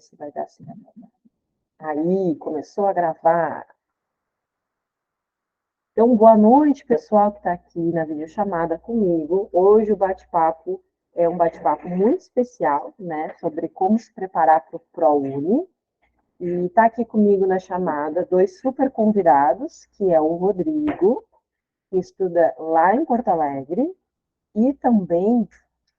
se vai dar certo. Aí, começou a gravar. Então, boa noite, pessoal que está aqui na videochamada comigo. Hoje o bate-papo é um bate-papo muito especial, né, sobre como se preparar para o ProUni. E está aqui comigo na chamada dois super convidados, que é o Rodrigo, que estuda lá em Porto Alegre, e também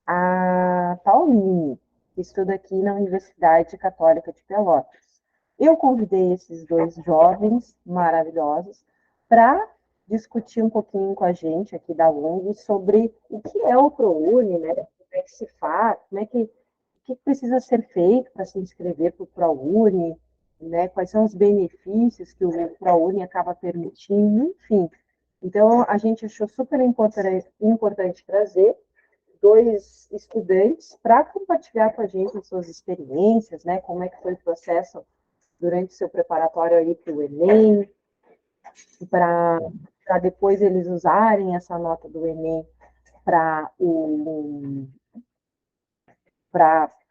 a Pauline, que estuda aqui na Universidade Católica de Pelotas. Eu convidei esses dois jovens maravilhosos para discutir um pouquinho com a gente aqui da UNG sobre o que é o ProUni, né? Como é que se faz, o que precisa ser feito para se inscrever para o ProUni, né? Quais são os benefícios que o ProUni acaba permitindo, enfim. Então, a gente achou super importante trazer dois estudantes para compartilhar com a gente as suas experiências, né? Como é que foi o processo durante o seu preparatório aí para o Enem, para depois eles usarem essa nota do Enem para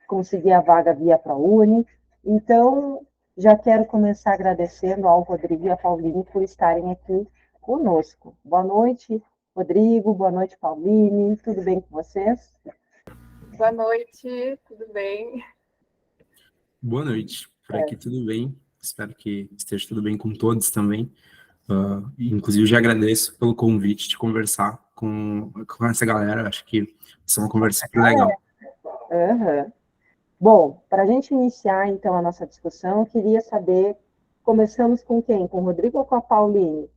conseguir a vaga via ProUni. Então, já quero começar agradecendo ao Rodrigo e à Pauline por estarem aqui conosco. Boa noite, Rodrigo. Boa noite, Pauline. Tudo bem com vocês? Boa noite, tudo bem? Boa noite, por aqui tudo bem, espero que esteja tudo bem com todos também. Inclusive, já agradeço pelo convite de conversar com essa galera, acho que vai ser uma conversa super legal. Uhum. Bom, para a gente iniciar então a nossa discussão, eu queria saber, começamos com quem? Com o Rodrigo ou com a Pauline?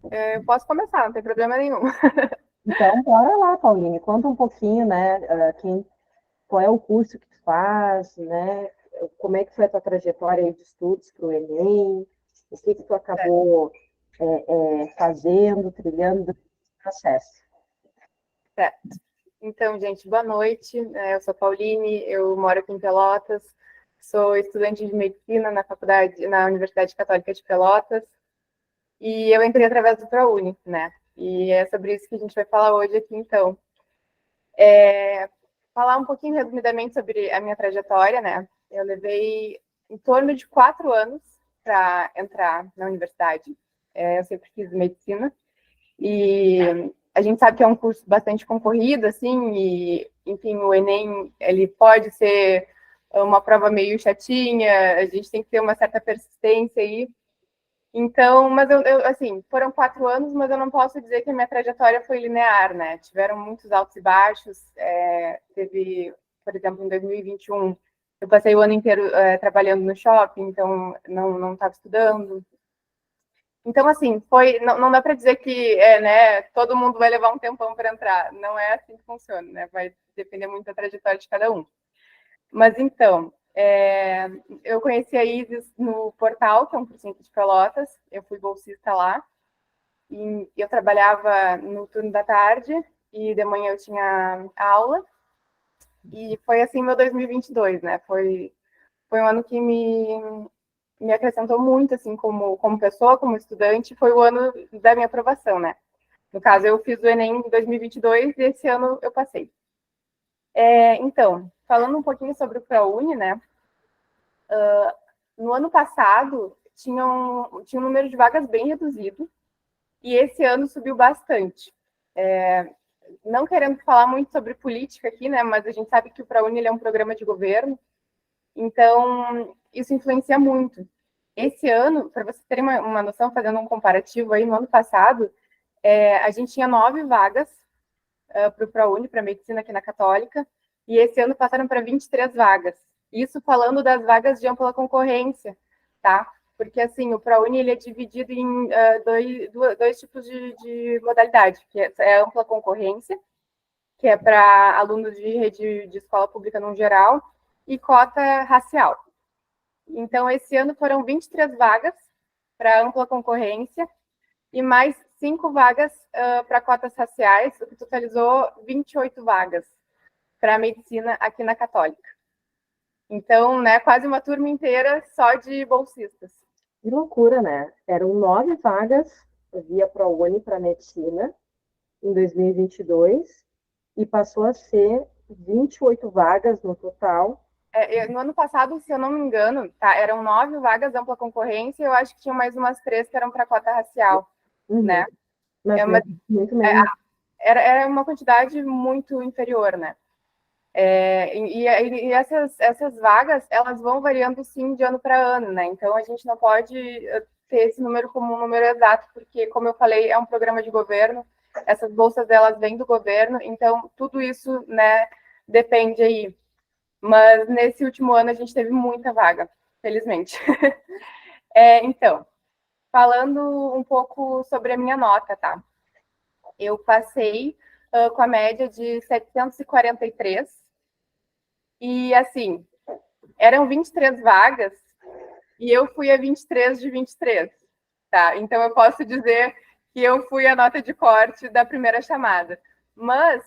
Eu posso começar, não tem problema nenhum. Então, bora lá, Pauline, conta um pouquinho, né, qual é o curso que tu faz, né, como é que foi a tua trajetória de estudos para o Enem, o que tu acabou fazendo, trilhando o processo. Certo. Então, gente, boa noite, eu sou a Pauline, eu moro aqui em Pelotas, sou estudante de medicina na Universidade Católica de Pelotas, e eu entrei através do ProUni, né, e é sobre isso que a gente vai falar hoje aqui, então. Falar um pouquinho resumidamente sobre a minha trajetória, né? Eu levei em torno de 4 anos para entrar na universidade. Eu sempre fiz medicina e a gente sabe que é um curso bastante concorrido, assim, e, enfim, o Enem, ele pode ser uma prova meio chatinha, a gente tem que ter uma certa persistência aí. Então, mas assim, foram 4 anos, mas eu não posso dizer que a minha trajetória foi linear, né? Tiveram muitos altos e baixos. Teve, por exemplo, em 2021, eu passei o ano inteiro trabalhando no shopping, então não estava estudando. Então, assim, não dá para dizer que né, todo mundo vai levar um tempão para entrar. Não é assim que funciona, né? Vai depender muito da trajetória de cada um. Mas então, eu conheci a Isis no Portal, que é um cursinho de Pelotas. Eu fui bolsista lá. E eu trabalhava no turno da tarde e de manhã eu tinha aula. E foi assim meu 2022, né? Foi um ano que me acrescentou muito, assim, como pessoa, como estudante. Foi o ano da minha aprovação, né? No caso, eu fiz o Enem em 2022 e esse ano eu passei. Então, falando um pouquinho sobre o ProUni, né? No ano passado, tinha um número de vagas bem reduzido e esse ano subiu bastante. Não querendo falar muito sobre política aqui, né? Mas a gente sabe que o ProUni é um programa de governo, então isso influencia muito. Esse ano, para vocês terem uma noção, fazendo um comparativo aí, no ano passado, a gente tinha 9 vagas para o ProUni, para medicina aqui na Católica, e esse ano passaram para 23 vagas. Isso falando das vagas de ampla concorrência, tá? Porque, assim, o ProUni ele é dividido em dois tipos de modalidade, que é a ampla concorrência, que é para alunos de rede de escola pública no geral, e cota racial. Então, esse ano foram 23 vagas para ampla concorrência e mais 5 vagas para cotas raciais, o que totalizou 28 vagas para medicina aqui na Católica. Então, né, quase uma turma inteira só de bolsistas. Que loucura, né? Eram 9 vagas via ProUni para medicina em 2022 e passou a ser 28 vagas no total No ano passado, se eu não me engano, tá, eram 9 vagas ampla concorrência, eu acho que tinha mais umas 3 que eram para cota racial, né? Mas uma, muito menos. era uma quantidade muito inferior, né? E essas vagas, elas vão variando, sim, de ano para ano, né? Então, a gente não pode ter esse número como um número exato, porque, como eu falei, é um programa de governo, essas bolsas, elas vêm do governo, então, tudo isso, né, depende aí. Mas, nesse último ano, a gente teve muita vaga, felizmente. Então, falando um pouco sobre a minha nota, tá? Eu passei com a média de 743, e, assim, eram 23 vagas, e eu fui a 23 de 23, tá? Então, eu posso dizer que eu fui a nota de corte da primeira chamada. Mas,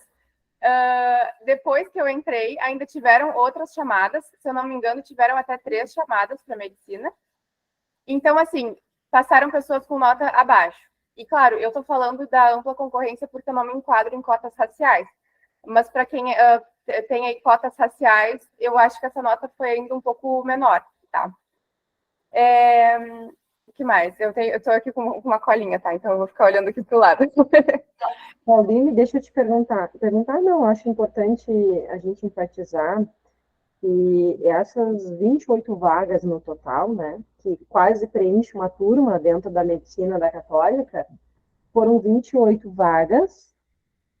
depois que eu entrei, ainda tiveram outras chamadas, se eu não me engano, tiveram até 3 chamadas para medicina. Então, assim, passaram pessoas com nota abaixo. E, claro, eu estou falando da ampla concorrência porque eu não me enquadro em cotas raciais. Mas para quem tem aí cotas raciais, eu acho que essa nota foi ainda um pouco menor, tá? O que mais? Eu estou aqui com uma colinha, tá? Então eu vou ficar olhando aqui para o lado. Pauline, deixa eu te perguntar. Perguntar não, acho importante a gente enfatizar que essas 28 vagas no total, né, que quase preenche uma turma dentro da medicina da Católica, foram 28 vagas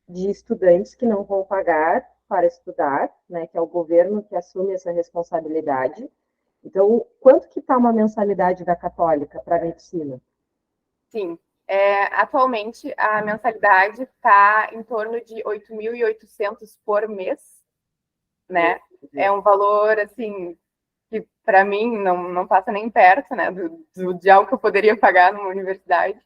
de estudantes que não vão pagar para estudar, né, que é o governo que assume essa responsabilidade. Então, quanto que está uma mensalidade da Católica para a medicina? Sim. Atualmente, a mensalidade está em torno de 8.800 por mês, né? É um valor, assim, que para mim não passa nem perto, né, de algo que eu poderia pagar numa universidade.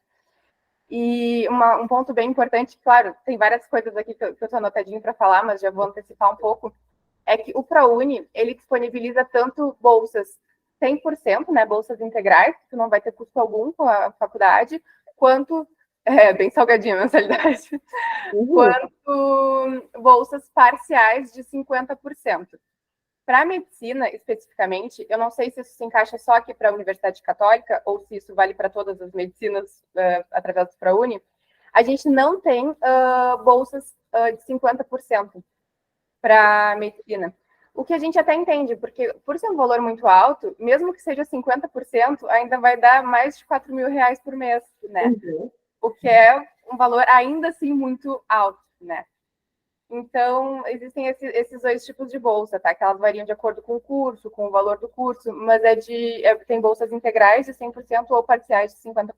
E um ponto bem importante, claro, tem várias coisas aqui que eu estou anotadinho para falar, mas já vou antecipar um pouco, é que o ProUni, ele disponibiliza tanto bolsas 100%, né, bolsas integrais, que tu não vai ter custo algum com a faculdade, quanto, bem salgadinha a mensalidade, quanto bolsas parciais de 50%. Para a medicina, especificamente, eu não sei se isso se encaixa só aqui para a Universidade Católica ou se isso vale para todas as medicinas através do ProUni. A gente não tem bolsas de 50% para a medicina. O que a gente até entende, porque por ser um valor muito alto, mesmo que seja 50%, ainda vai dar mais de 4 mil reais por mês, né? O que é um valor ainda assim muito alto, né? Então, existem esses 2 tipos de bolsa, tá? Que elas variam de acordo com o curso, com o valor do curso, mas tem bolsas integrais de 100% ou parciais de 50%.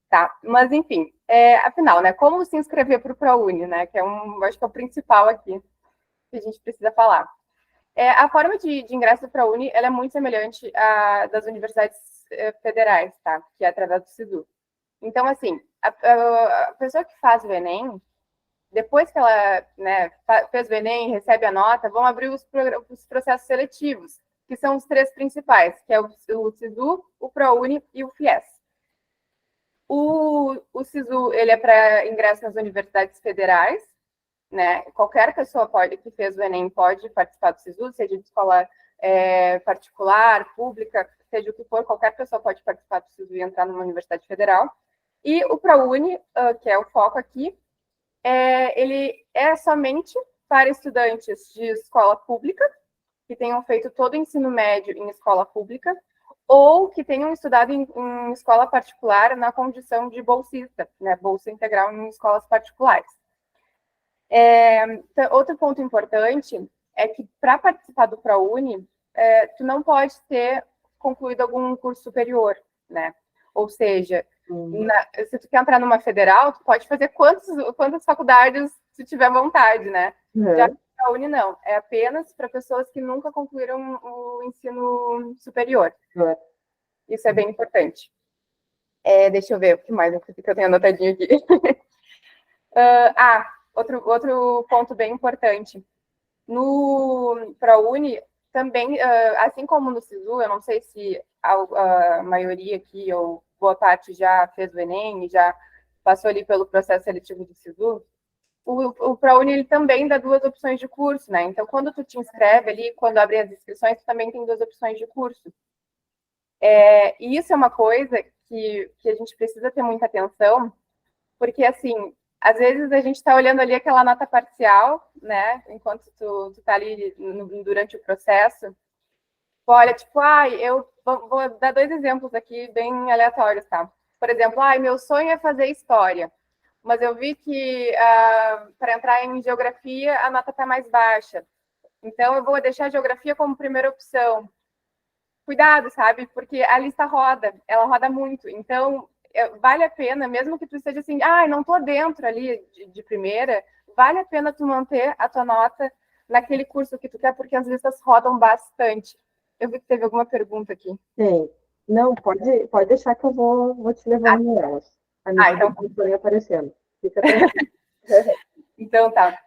Tá? Mas, enfim, afinal, né? Como se inscrever para o ProUni, né? Que acho que é o principal aqui que a gente precisa falar. A forma de ingresso do ProUni, ela é muito semelhante à das universidades federais, tá? Que é através do SISU. Então, assim, a pessoa que faz o Enem, depois que ela, né, fez o Enem, recebe a nota, vão abrir os processos seletivos, que são os 3 principais, que é o SISU, o ProUni e o FIES. O SISU, ele é para ingresso nas universidades federais, né? Qualquer pessoa que fez o Enem pode participar do SISU, seja de escola particular, pública, seja o que for, qualquer pessoa pode participar do SISU e entrar numa universidade federal. E o ProUni, que é o foco aqui, ele é somente para estudantes de escola pública, que tenham feito todo o ensino médio em escola pública, ou que tenham estudado em escola particular na condição de bolsista, né, bolsa integral em escolas particulares. Outro ponto importante é que, para participar do ProUni, tu não pode ter concluído algum curso superior, né? Ou seja, se tu quer entrar numa federal, tu pode fazer quantas faculdades tu tiver vontade, né? Já no ProUni, não. É apenas para pessoas que nunca concluíram o ensino superior. Isso é bem importante. Deixa eu ver o que mais que eu tenho anotadinho aqui. Outro ponto bem importante. No ProUni, também, assim como no SISU, eu não sei se a maioria aqui, ou boa parte, já fez o Enem e já passou ali pelo processo seletivo do SISU, o ProUni ele também dá 2 opções de curso, né? Então, quando tu te inscreve ali, quando abre as inscrições, tu também tem 2 opções de curso. E isso é uma coisa que a gente precisa ter muita atenção, porque, assim, às vezes a gente está olhando ali aquela nota parcial, né? Enquanto tu tá ali durante o processo. Olha, tipo, eu vou dar 2 exemplos aqui bem aleatórios, tá? Por exemplo, meu sonho é fazer história, mas eu vi que para entrar em geografia a nota está mais baixa. Então, eu vou deixar a geografia como primeira opção. Cuidado, sabe? Porque a lista roda, ela roda muito. Então, vale a pena, mesmo que tu esteja assim, não tô dentro ali de primeira, vale a pena tu manter a tua nota naquele curso que tu quer, porque as listas rodam bastante. Eu vi que teve alguma pergunta aqui. Tem. Não, pode deixar que eu vou te levando nelas. A minha então foi aparecendo. Fica tranquilo. Então tá.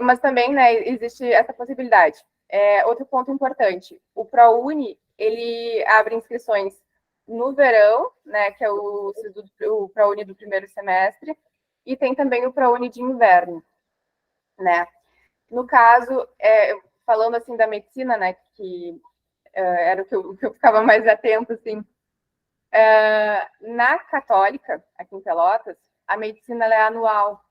Mas também, né, existe essa possibilidade. Outro ponto importante, o ProUni, ele abre inscrições no verão, né, que é o ProUni do primeiro semestre, e tem também o ProUni de inverno, né. No caso, falando assim da medicina, né, que era o que eu ficava mais atento, assim, na Católica, aqui em Pelotas, a medicina ela é anual.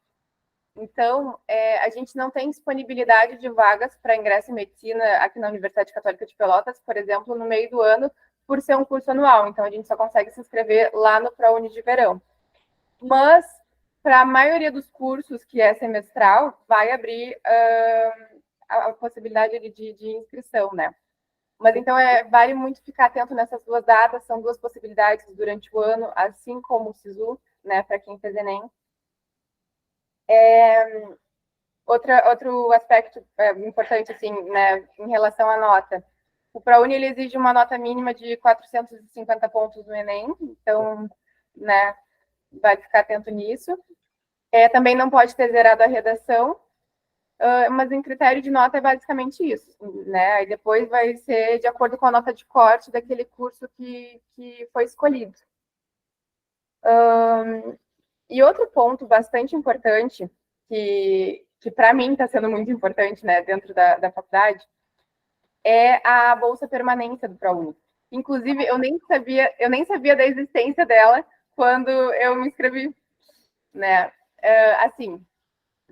Então, a gente não tem disponibilidade de vagas para ingresso em medicina aqui na Universidade Católica de Pelotas, por exemplo, no meio do ano, por ser um curso anual. Então, a gente só consegue se inscrever lá no ProUni de verão. Mas, para a maioria dos cursos que é semestral, vai abrir a possibilidade de inscrição, né? Mas, então, vale muito ficar atento nessas 2 datas, são 2 possibilidades durante o ano, assim como o SISU, né, para quem fez ENEM. Outro aspecto importante, assim, né, em relação à nota. O ProUni, ele exige uma nota mínima de 450 pontos no Enem, então, né, vai ficar atento nisso. Também não pode ter zerado a redação, mas em critério de nota é basicamente isso, né? Aí depois vai ser de acordo com a nota de corte daquele curso que foi escolhido. E outro ponto bastante importante, que para mim está sendo muito importante, né, dentro da faculdade, é a bolsa permanência do ProUni. Inclusive, eu nem sabia da existência dela quando eu me inscrevi, né? Assim,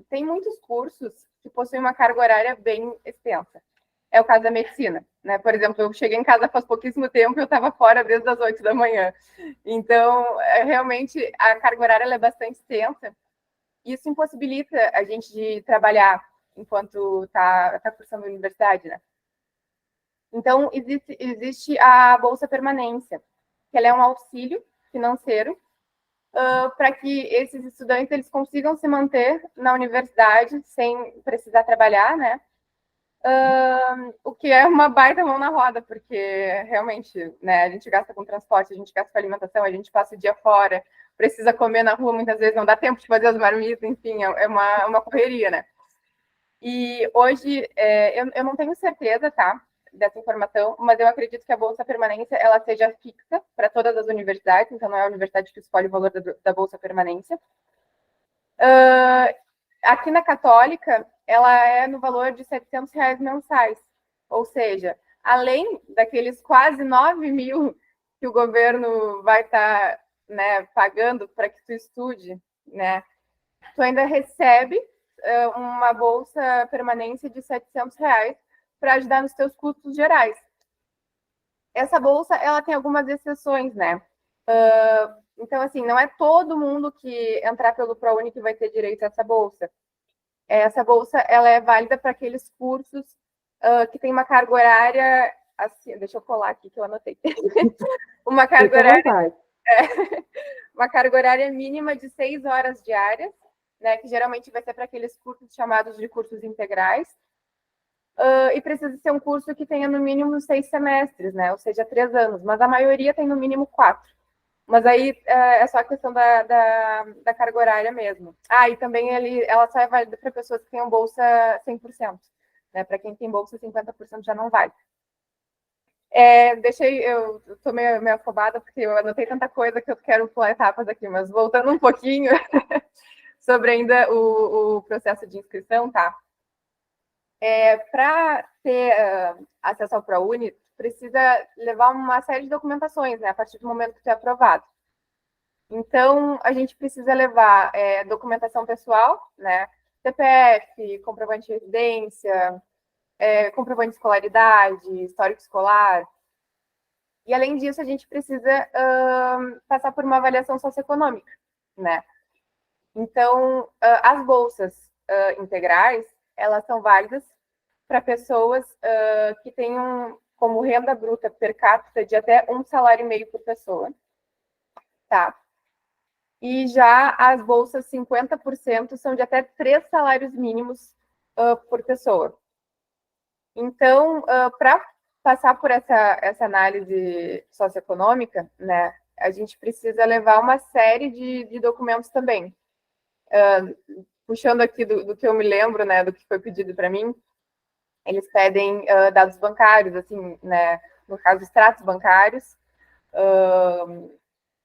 tem muitos cursos que possuem uma carga horária bem extensa. É o caso da medicina, né? Por exemplo, eu cheguei em casa faz pouquíssimo tempo e eu estava fora desde as 8 da manhã. Então, realmente, a carga horária é bastante extensa. Isso impossibilita a gente de trabalhar enquanto está cursando a universidade, né? Então, existe a Bolsa Permanência, que ela é um auxílio financeiro para que esses estudantes eles consigam se manter na universidade sem precisar trabalhar, né? O que é uma baita mão na roda, porque realmente, né, a gente gasta com transporte, a gente gasta com alimentação, a gente passa o dia fora, precisa comer na rua, muitas vezes não dá tempo de fazer as marmitas, enfim, é uma correria, né? E hoje, eu não tenho certeza, tá, dessa informação, mas eu acredito que a Bolsa Permanência, ela seja fixa para todas as universidades, então não é a universidade que escolhe o valor da Bolsa Permanência. Aqui na Católica, ela é no valor de R$700 mensais, ou seja, além daqueles quase 9 mil que o governo vai estar, né, pagando para que tu estude, né, tu ainda recebe uma bolsa permanência de R$700 para ajudar nos teus custos gerais. Essa bolsa, ela tem algumas exceções, né? Então, assim, não é todo mundo que entrar pelo ProUni que vai ter direito a essa bolsa. Essa bolsa, ela é válida para aqueles cursos que tem uma carga horária, assim, deixa eu colar aqui que eu anotei. uma carga horária mínima de 6 horas diárias, né, que geralmente vai ser para aqueles cursos chamados de cursos integrais, e precisa ser um curso que tenha no mínimo 6 semestres, né, ou seja, 3 anos, mas a maioria tem no mínimo 4. Mas aí é só a questão da carga horária mesmo. E também ela só é válida para pessoas que tenham bolsa 100%. Né? Para quem tem bolsa, 50% já não vale. Eu estou meio afobada, porque eu anotei tanta coisa que eu quero pular etapas aqui, mas voltando um pouquinho sobre ainda o processo de inscrição, tá? Para ter acesso ao ProUni, precisa levar uma série de documentações, né, a partir do momento que tu é aprovado. Então, a gente precisa levar documentação pessoal, né, CPF, comprovante de residência, comprovante de escolaridade, histórico escolar. E, além disso, a gente precisa passar por uma avaliação socioeconômica, né? Então, as bolsas integrais, elas são válidas para pessoas que tenham como renda bruta per capita de até 1,5 salário por pessoa, tá? E já as bolsas 50% são de até 3 salários mínimos por pessoa. Então, para passar por essa análise socioeconômica, né, a gente precisa levar uma série de documentos também. Puxando aqui do que eu me lembro, né, do que foi pedido para mim, eles pedem dados bancários, assim, né, no caso, extratos bancários,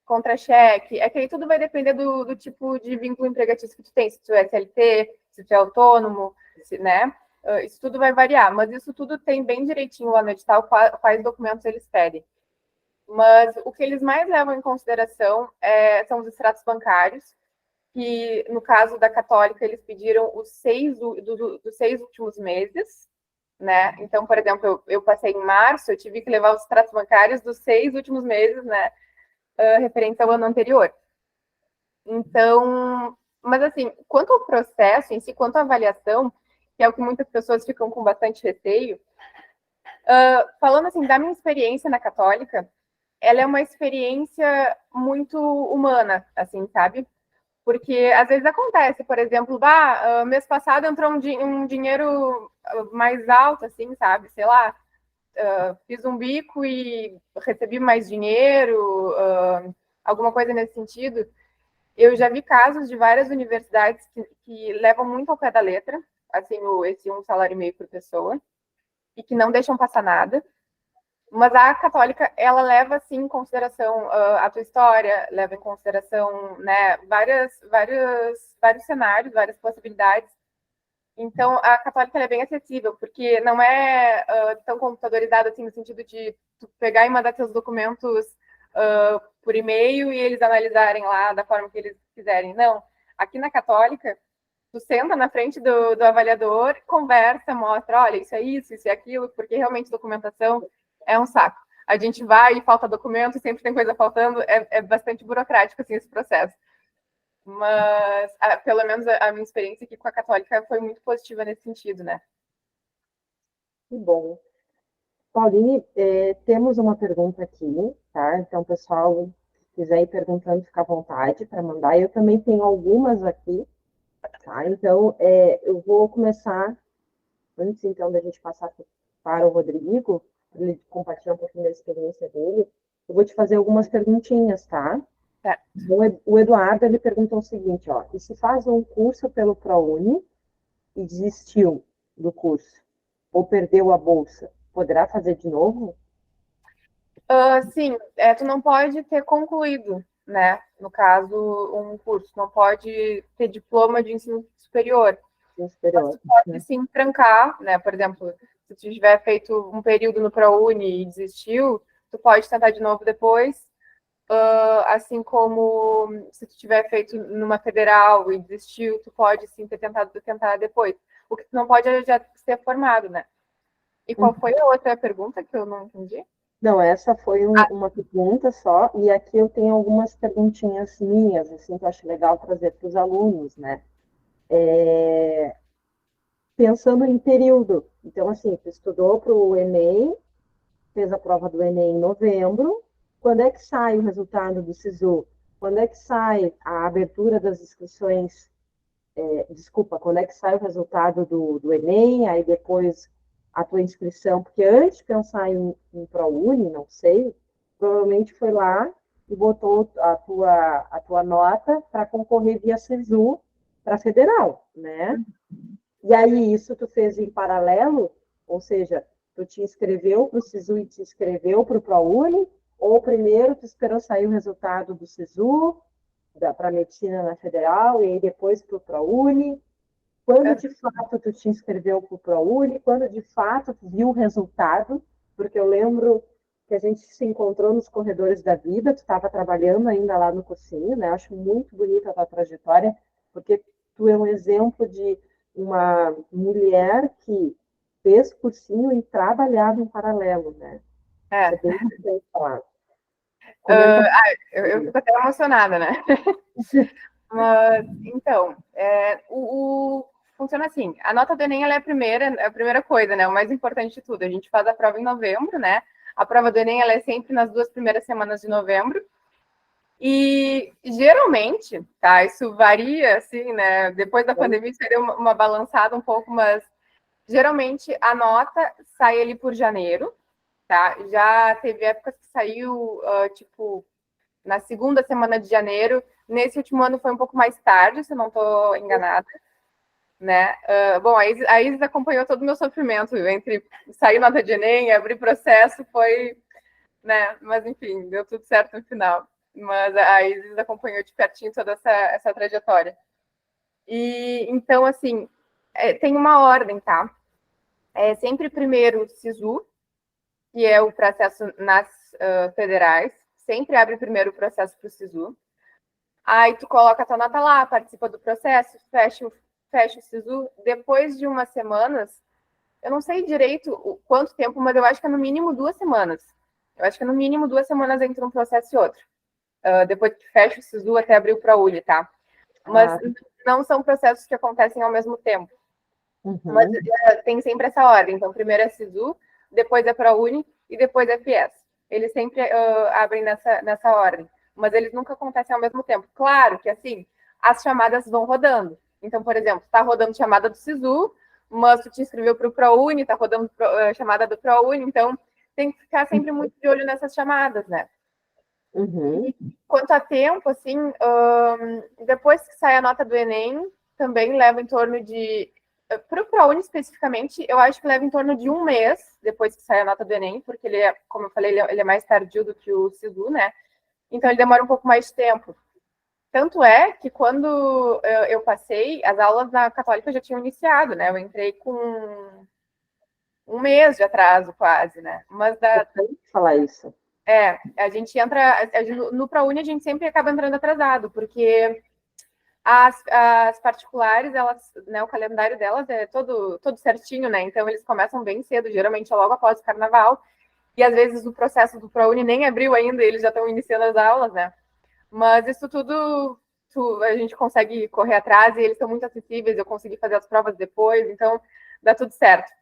contra-cheque. É que aí tudo vai depender do tipo de vínculo empregatício que tu tem, se tu é CLT, se tu é autônomo, né? Isso tudo vai variar, mas isso tudo tem bem direitinho lá no edital quais documentos eles pedem. Mas o que eles mais levam em consideração são os extratos bancários, que no caso da Católica eles pediram dos 6 últimos meses, né? Então, por exemplo, eu passei em março, eu tive que levar os extratos bancários dos 6 últimos meses, né? Referente ao ano anterior. Então, mas assim, quanto ao processo em si, quanto à avaliação, que é o que muitas pessoas ficam com bastante receio, falando assim da minha experiência na Católica, ela é uma experiência muito humana, assim, sabe? Porque às vezes acontece, por exemplo, mês passado entrou um dinheiro mais alto, assim, sabe? Sei lá, fiz um bico e recebi mais dinheiro, alguma coisa nesse sentido. Eu já vi casos de várias universidades que levam muito ao pé da letra, assim, esse 1,5 salário por pessoa, e que não deixam passar nada. Mas a Católica, ela leva, assim, em consideração a tua história, leva em consideração, né, vários cenários, várias possibilidades. Então, a Católica é bem acessível, porque não é tão computadorizada, assim, no sentido de tu pegar e mandar teus documentos por e-mail e eles analisarem lá da forma que eles quiserem. Não. Aqui na Católica, tu senta na frente do avaliador, conversa, mostra, olha, isso é aquilo, porque realmente documentação é um saco. A gente vai e falta documento, sempre tem coisa faltando, é bastante burocrático, assim, esse processo. Mas, pelo menos, a minha experiência aqui com a Católica foi muito positiva nesse sentido, né? Que bom. Pauline, temos uma pergunta aqui, tá? Então, pessoal, se quiser ir perguntando, fica à vontade para mandar. Eu também tenho algumas aqui, tá? Então, eu vou começar, antes, então, da gente passar para o Rodrigo, para ele compartilhar um pouquinho da experiência dele, eu vou te fazer algumas perguntinhas, tá? Tá. O Eduardo, ele perguntou o seguinte, ó, e se faz um curso pelo ProUni e desistiu do curso, ou perdeu a bolsa, poderá fazer de novo? Sim, tu não pode ter concluído, né? No caso, um curso, não pode ter diploma de ensino superior. Superior. Mas tu pode sim trancar, né? Por exemplo, se tu tiver feito um período no ProUni e desistiu, tu pode tentar de novo depois. Assim como se tu tiver feito numa federal e desistiu, tu pode sim tentar depois. O que tu não pode é já ser formado, né? E qual foi a outra pergunta que eu não entendi? Não, essa foi uma pergunta só, e aqui eu tenho algumas perguntinhas minhas, assim, que eu acho legal trazer para os alunos, né? Pensando em período, então, assim, tu estudou para o Enem, fez a prova do Enem em novembro, quando é que sai o resultado do SISU? Quando é que sai a abertura das inscrições? Desculpa, quando é que sai o resultado do Enem, aí depois a tua inscrição, porque antes de pensar em ProUni, não sei, provavelmente foi lá e botou a tua nota para concorrer via SISU para federal, né? E aí isso tu fez em paralelo, ou seja, tu te inscreveu para o SISU e te inscreveu para o ProUni, ou primeiro tu esperou sair o resultado do SISU, para medicina na federal, e aí depois para o ProUni? Quando de fato tu te inscreveu para o ProUni? Quando de fato tu viu o resultado? Porque eu lembro que a gente se encontrou nos corredores da vida, tu estava trabalhando ainda lá no cursinho, né? Eu acho muito bonita a tua trajetória, porque tu é um exemplo de uma mulher que fez cursinho e trabalhava em paralelo, né? É. Isso é bem bem falado. Eu fico até emocionada, né? Mas, então, funciona assim, a nota do Enem ela é a primeira coisa, né? O mais importante de tudo. A gente faz a prova em novembro, né? A prova do Enem ela é sempre nas 2 primeiras semanas de novembro. E geralmente, tá? Isso varia, assim, né? Depois da pandemia isso deu uma balançada um pouco, mas geralmente a nota sai ali por janeiro, tá? Já teve épocas que saiu, tipo, na segunda semana de janeiro. Nesse último ano foi um pouco mais tarde, se eu não estou enganada, né? Bom, a Isis acompanhou todo o meu sofrimento entre sair nota de Enem e abrir processo, foi, né? Mas enfim, deu tudo certo no final. Mas a Isis acompanhou de pertinho toda essa trajetória. E então, assim, tem uma ordem, tá? É sempre primeiro o SISU, que é o processo nas federais, sempre abre primeiro o processo para o SISU. Aí tu coloca a tua nota lá, participa do processo, fecha o SISU. Depois de umas semanas, eu não sei direito quanto tempo, mas eu acho que é no mínimo 2 semanas. Eu acho que é no mínimo 2 semanas entre um processo e outro. Depois que fecha o SISU até abrir o ProUni, tá? Mas não são processos que acontecem ao mesmo tempo. Mas tem sempre essa ordem. Então, primeiro é SISU, depois é ProUni e depois é FIES. Eles sempre abrem nessa ordem. Mas eles nunca acontecem ao mesmo tempo. Claro que, assim, as chamadas vão rodando. Então, por exemplo, está rodando chamada do SISU, mas tu te inscreveu para o ProUni, está rodando chamada do ProUni, então tem que ficar sempre muito de olho nessas chamadas, né? E quanto a tempo, assim, depois que sai a nota do Enem, também leva em torno de... Para o ProUni especificamente, eu acho que leva em torno de 1 mês depois que sai a nota do Enem, porque ele é, como eu falei, ele é mais tardio do que o SISU, né? Então, ele demora um pouco mais de tempo. Tanto é que quando eu passei, as aulas na Católica já tinham iniciado, né? Eu entrei com 1 mês de atraso, quase, né? Mas falar isso. A gente entra... No ProUni, a gente sempre acaba entrando atrasado, porque as particulares, elas, né, o calendário delas é todo certinho, né? Então, eles começam bem cedo, geralmente logo após o carnaval, e às vezes o processo do ProUni nem abriu ainda, eles já estão iniciando as aulas, né? Mas isso tudo a gente consegue correr atrás e eles são muito acessíveis, eu consegui fazer as provas depois, então dá tudo certo.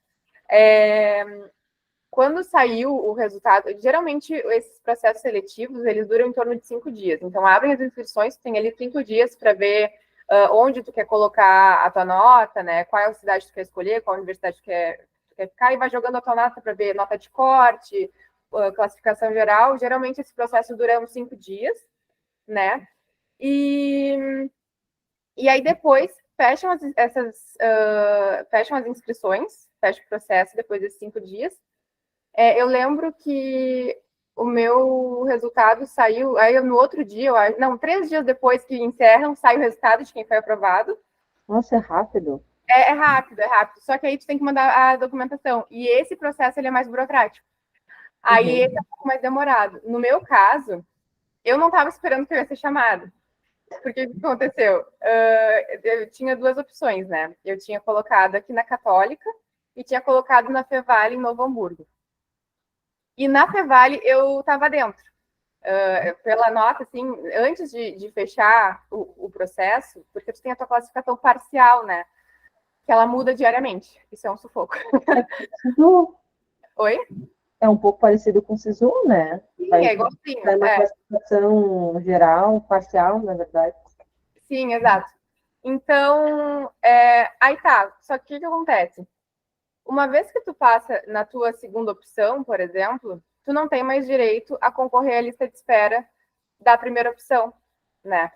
Quando saiu o resultado, geralmente esses processos seletivos, eles duram em torno de 5 dias. Então, abrem as inscrições, tem ali 5 dias para ver onde tu quer colocar a tua nota, né? Qual é a cidade que tu quer escolher, qual universidade tu quer ficar, e vai jogando a tua nota para ver nota de corte, classificação geral. Geralmente, esse processo dura uns 5 dias, né? E aí, depois, fecham as inscrições, fecha o processo depois desses 5 dias. Eu lembro que o meu resultado saiu, aí no outro dia, 3 dias depois que encerram, sai o resultado de quem foi aprovado. Nossa, é rápido. É rápido. Só que aí tu tem que mandar a documentação. E esse processo, ele é mais burocrático. Aí esse é um pouco mais demorado. No meu caso, eu não estava esperando que eu ia ser chamada. Porque o que aconteceu? Eu tinha 2 opções, né? Eu tinha colocado aqui na Católica e tinha colocado na Fevale, em Novo Hamburgo. E na Fevale eu estava dentro. Pela nota, assim, antes de fechar o processo, porque tu tem a tua classificação parcial, né? Que ela muda diariamente. Isso é um sufoco. Oi? É um pouco parecido com o SISU, né? Sim, é igualzinho. É uma classificação geral, parcial, na verdade. Sim, exato. Então, aí tá. Só que o que acontece? Uma vez que tu passa na tua segunda opção, por exemplo, tu não tem mais direito a concorrer à lista de espera da primeira opção, né?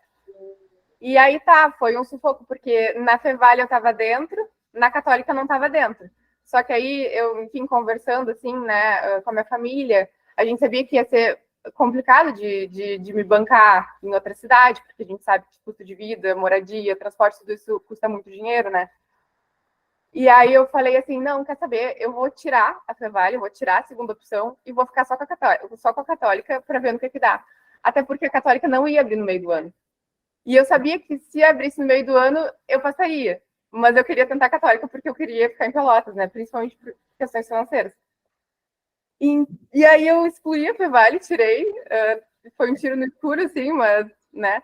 E aí tá, foi um sufoco, porque na Fevale eu estava dentro, na Católica eu não estava dentro. Só que aí eu, enfim, conversando assim, né, com a minha família, a gente sabia que ia ser complicado de me bancar em outra cidade, porque a gente sabe que custo de vida, moradia, transporte, tudo isso custa muito dinheiro, né? E aí eu falei assim, não, quer saber, eu vou tirar a Fevale, eu vou tirar a segunda opção e vou ficar só com a Católica para ver no que dá. Até porque a Católica não ia abrir no meio do ano. E eu sabia que se abrisse no meio do ano, eu passaria. Mas eu queria tentar a Católica porque eu queria ficar em Pelotas, né? Principalmente por questões financeiras. E aí eu excluí a Fevale, tirei. Foi um tiro no escuro, assim, mas, né?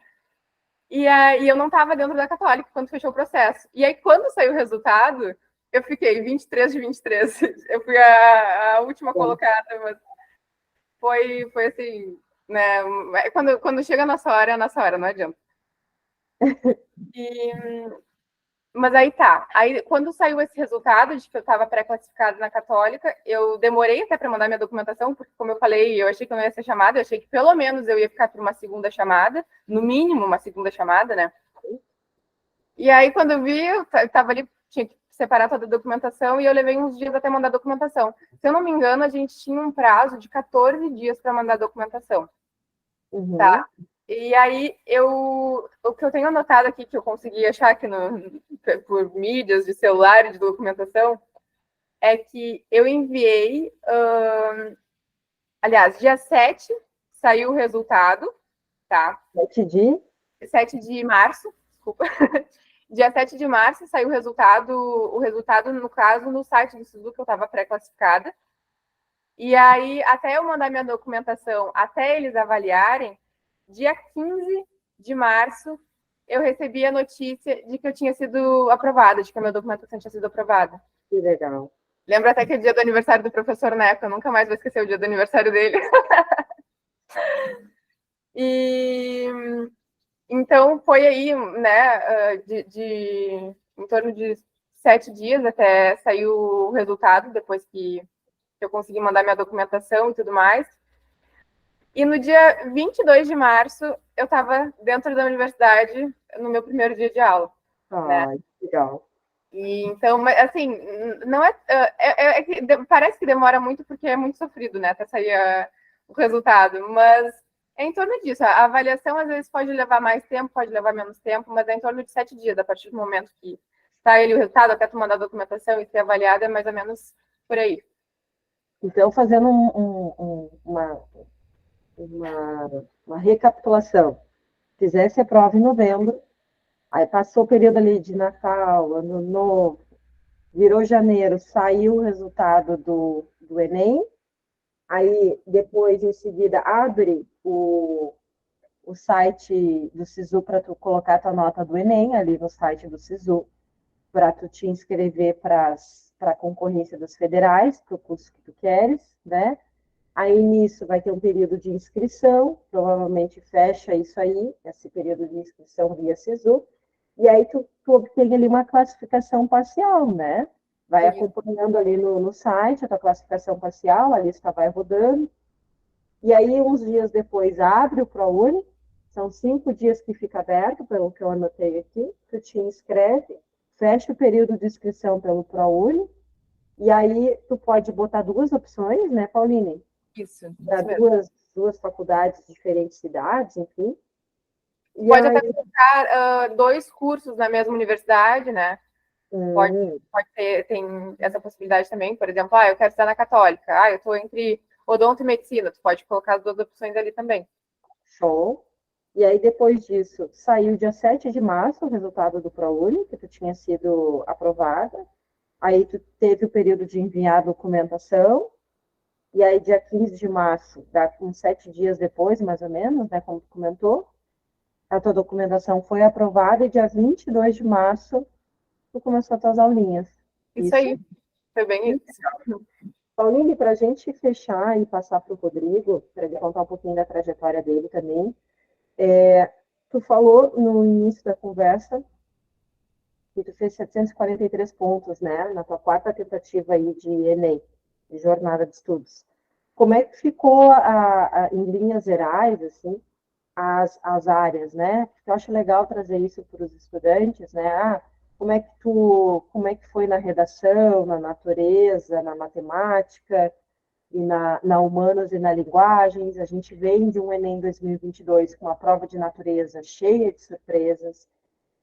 E aí eu não estava dentro da Católica quando fechou o processo. E aí, quando saiu o resultado, eu fiquei 23 de 23. Eu fui a última colocada, mas foi assim, né? Quando chega a nossa hora, é a nossa hora, não adianta. Mas aí tá. Aí, quando saiu esse resultado de que eu estava pré-classificada na Católica, eu demorei até para mandar minha documentação, porque, como eu falei, eu achei que eu não ia ser chamada, eu achei que pelo menos eu ia ficar por uma segunda chamada, no mínimo uma segunda chamada, né? E aí, quando eu vi, eu estava ali, tinha que separar toda a documentação, e eu levei uns dias até mandar a documentação. Se eu não me engano, a gente tinha um prazo de 14 dias para mandar a documentação. Uhum. Tá? E aí, o que eu tenho anotado aqui, que eu consegui achar aqui por mídias de celular e de documentação, é que eu enviei, aliás, dia 7 saiu o resultado, tá? 7 de março, desculpa. Dia 7 de março saiu o resultado, no caso, no site do SISU, que eu estava pré-classificada. E aí, até eu mandar minha documentação, até eles avaliarem, dia 15 de março, eu recebi a notícia de que eu tinha sido aprovada, de que a minha documentação tinha sido aprovada. Que legal. Lembro até que é dia do aniversário do professor Neco, eu nunca mais vou esquecer o dia do aniversário dele. E então foi aí, né, em torno de 7 dias até sair o resultado, depois que eu consegui mandar minha documentação e tudo mais. E no dia 22 de março, eu estava dentro da universidade no meu primeiro dia de aula. Né? Legal. E, então, assim, não parece que demora muito porque é muito sofrido, né, até sair o resultado, mas é em torno disso. A avaliação, às vezes, pode levar mais tempo, pode levar menos tempo, mas é em torno de 7 dias, a partir do momento que está ele o resultado, até tu mandar a documentação e ser avaliada, é mais ou menos por aí. Então, fazendo uma recapitulação. Fizesse a prova em novembro, aí passou o período ali de Natal, Ano Novo, virou janeiro, saiu o resultado do Enem, aí depois, em seguida, abre o site do SISU para tu colocar a tua nota do Enem, ali no site do SISU, para tu te inscrever para a concorrência das federais, para o curso que tu queres, né? Aí nisso vai ter um período de inscrição, provavelmente fecha isso aí, esse período de inscrição via SISU, e aí tu obtém ali uma classificação parcial, né? Vai acompanhando ali no site a tua classificação parcial, a lista vai rodando, e aí uns dias depois abre o ProUni, são 5 dias que fica aberto, pelo que eu anotei aqui, tu te inscreve, fecha o período de inscrição pelo ProUni, e aí tu pode botar 2 opções, né, Pauline? Isso. Para duas faculdades de diferentes cidades, enfim. E pode aí... até colocar 2 cursos na mesma universidade, né? Pode ter, tem essa possibilidade também, por exemplo, eu quero estar na Católica, eu estou entre odonto e medicina, tu pode colocar as 2 opções ali também. Show. E aí, depois disso, saiu dia 7 de março o resultado do ProUni, que tu tinha sido aprovada. Aí tu teve o período de enviar a documentação, e aí dia 15 de março, uns 7 dias depois, mais ou menos, né, como tu comentou, a tua documentação foi aprovada, e dia 22 de março tu começou as tuas aulinhas. Isso aí, foi bem isso. Pauline, para a gente fechar e passar para o Rodrigo, para ele contar um pouquinho da trajetória dele também, tu falou no início da conversa que tu fez 743 pontos, né, na tua 4ª tentativa aí de Enem, de jornada de estudos. Como é que ficou, em linhas gerais, assim, as áreas, né? Eu acho legal trazer isso para os estudantes, né? Como é que foi na redação, na natureza, na matemática, e na Humanas e na Linguagens. A gente vem de um Enem 2022 com uma prova de natureza cheia de surpresas,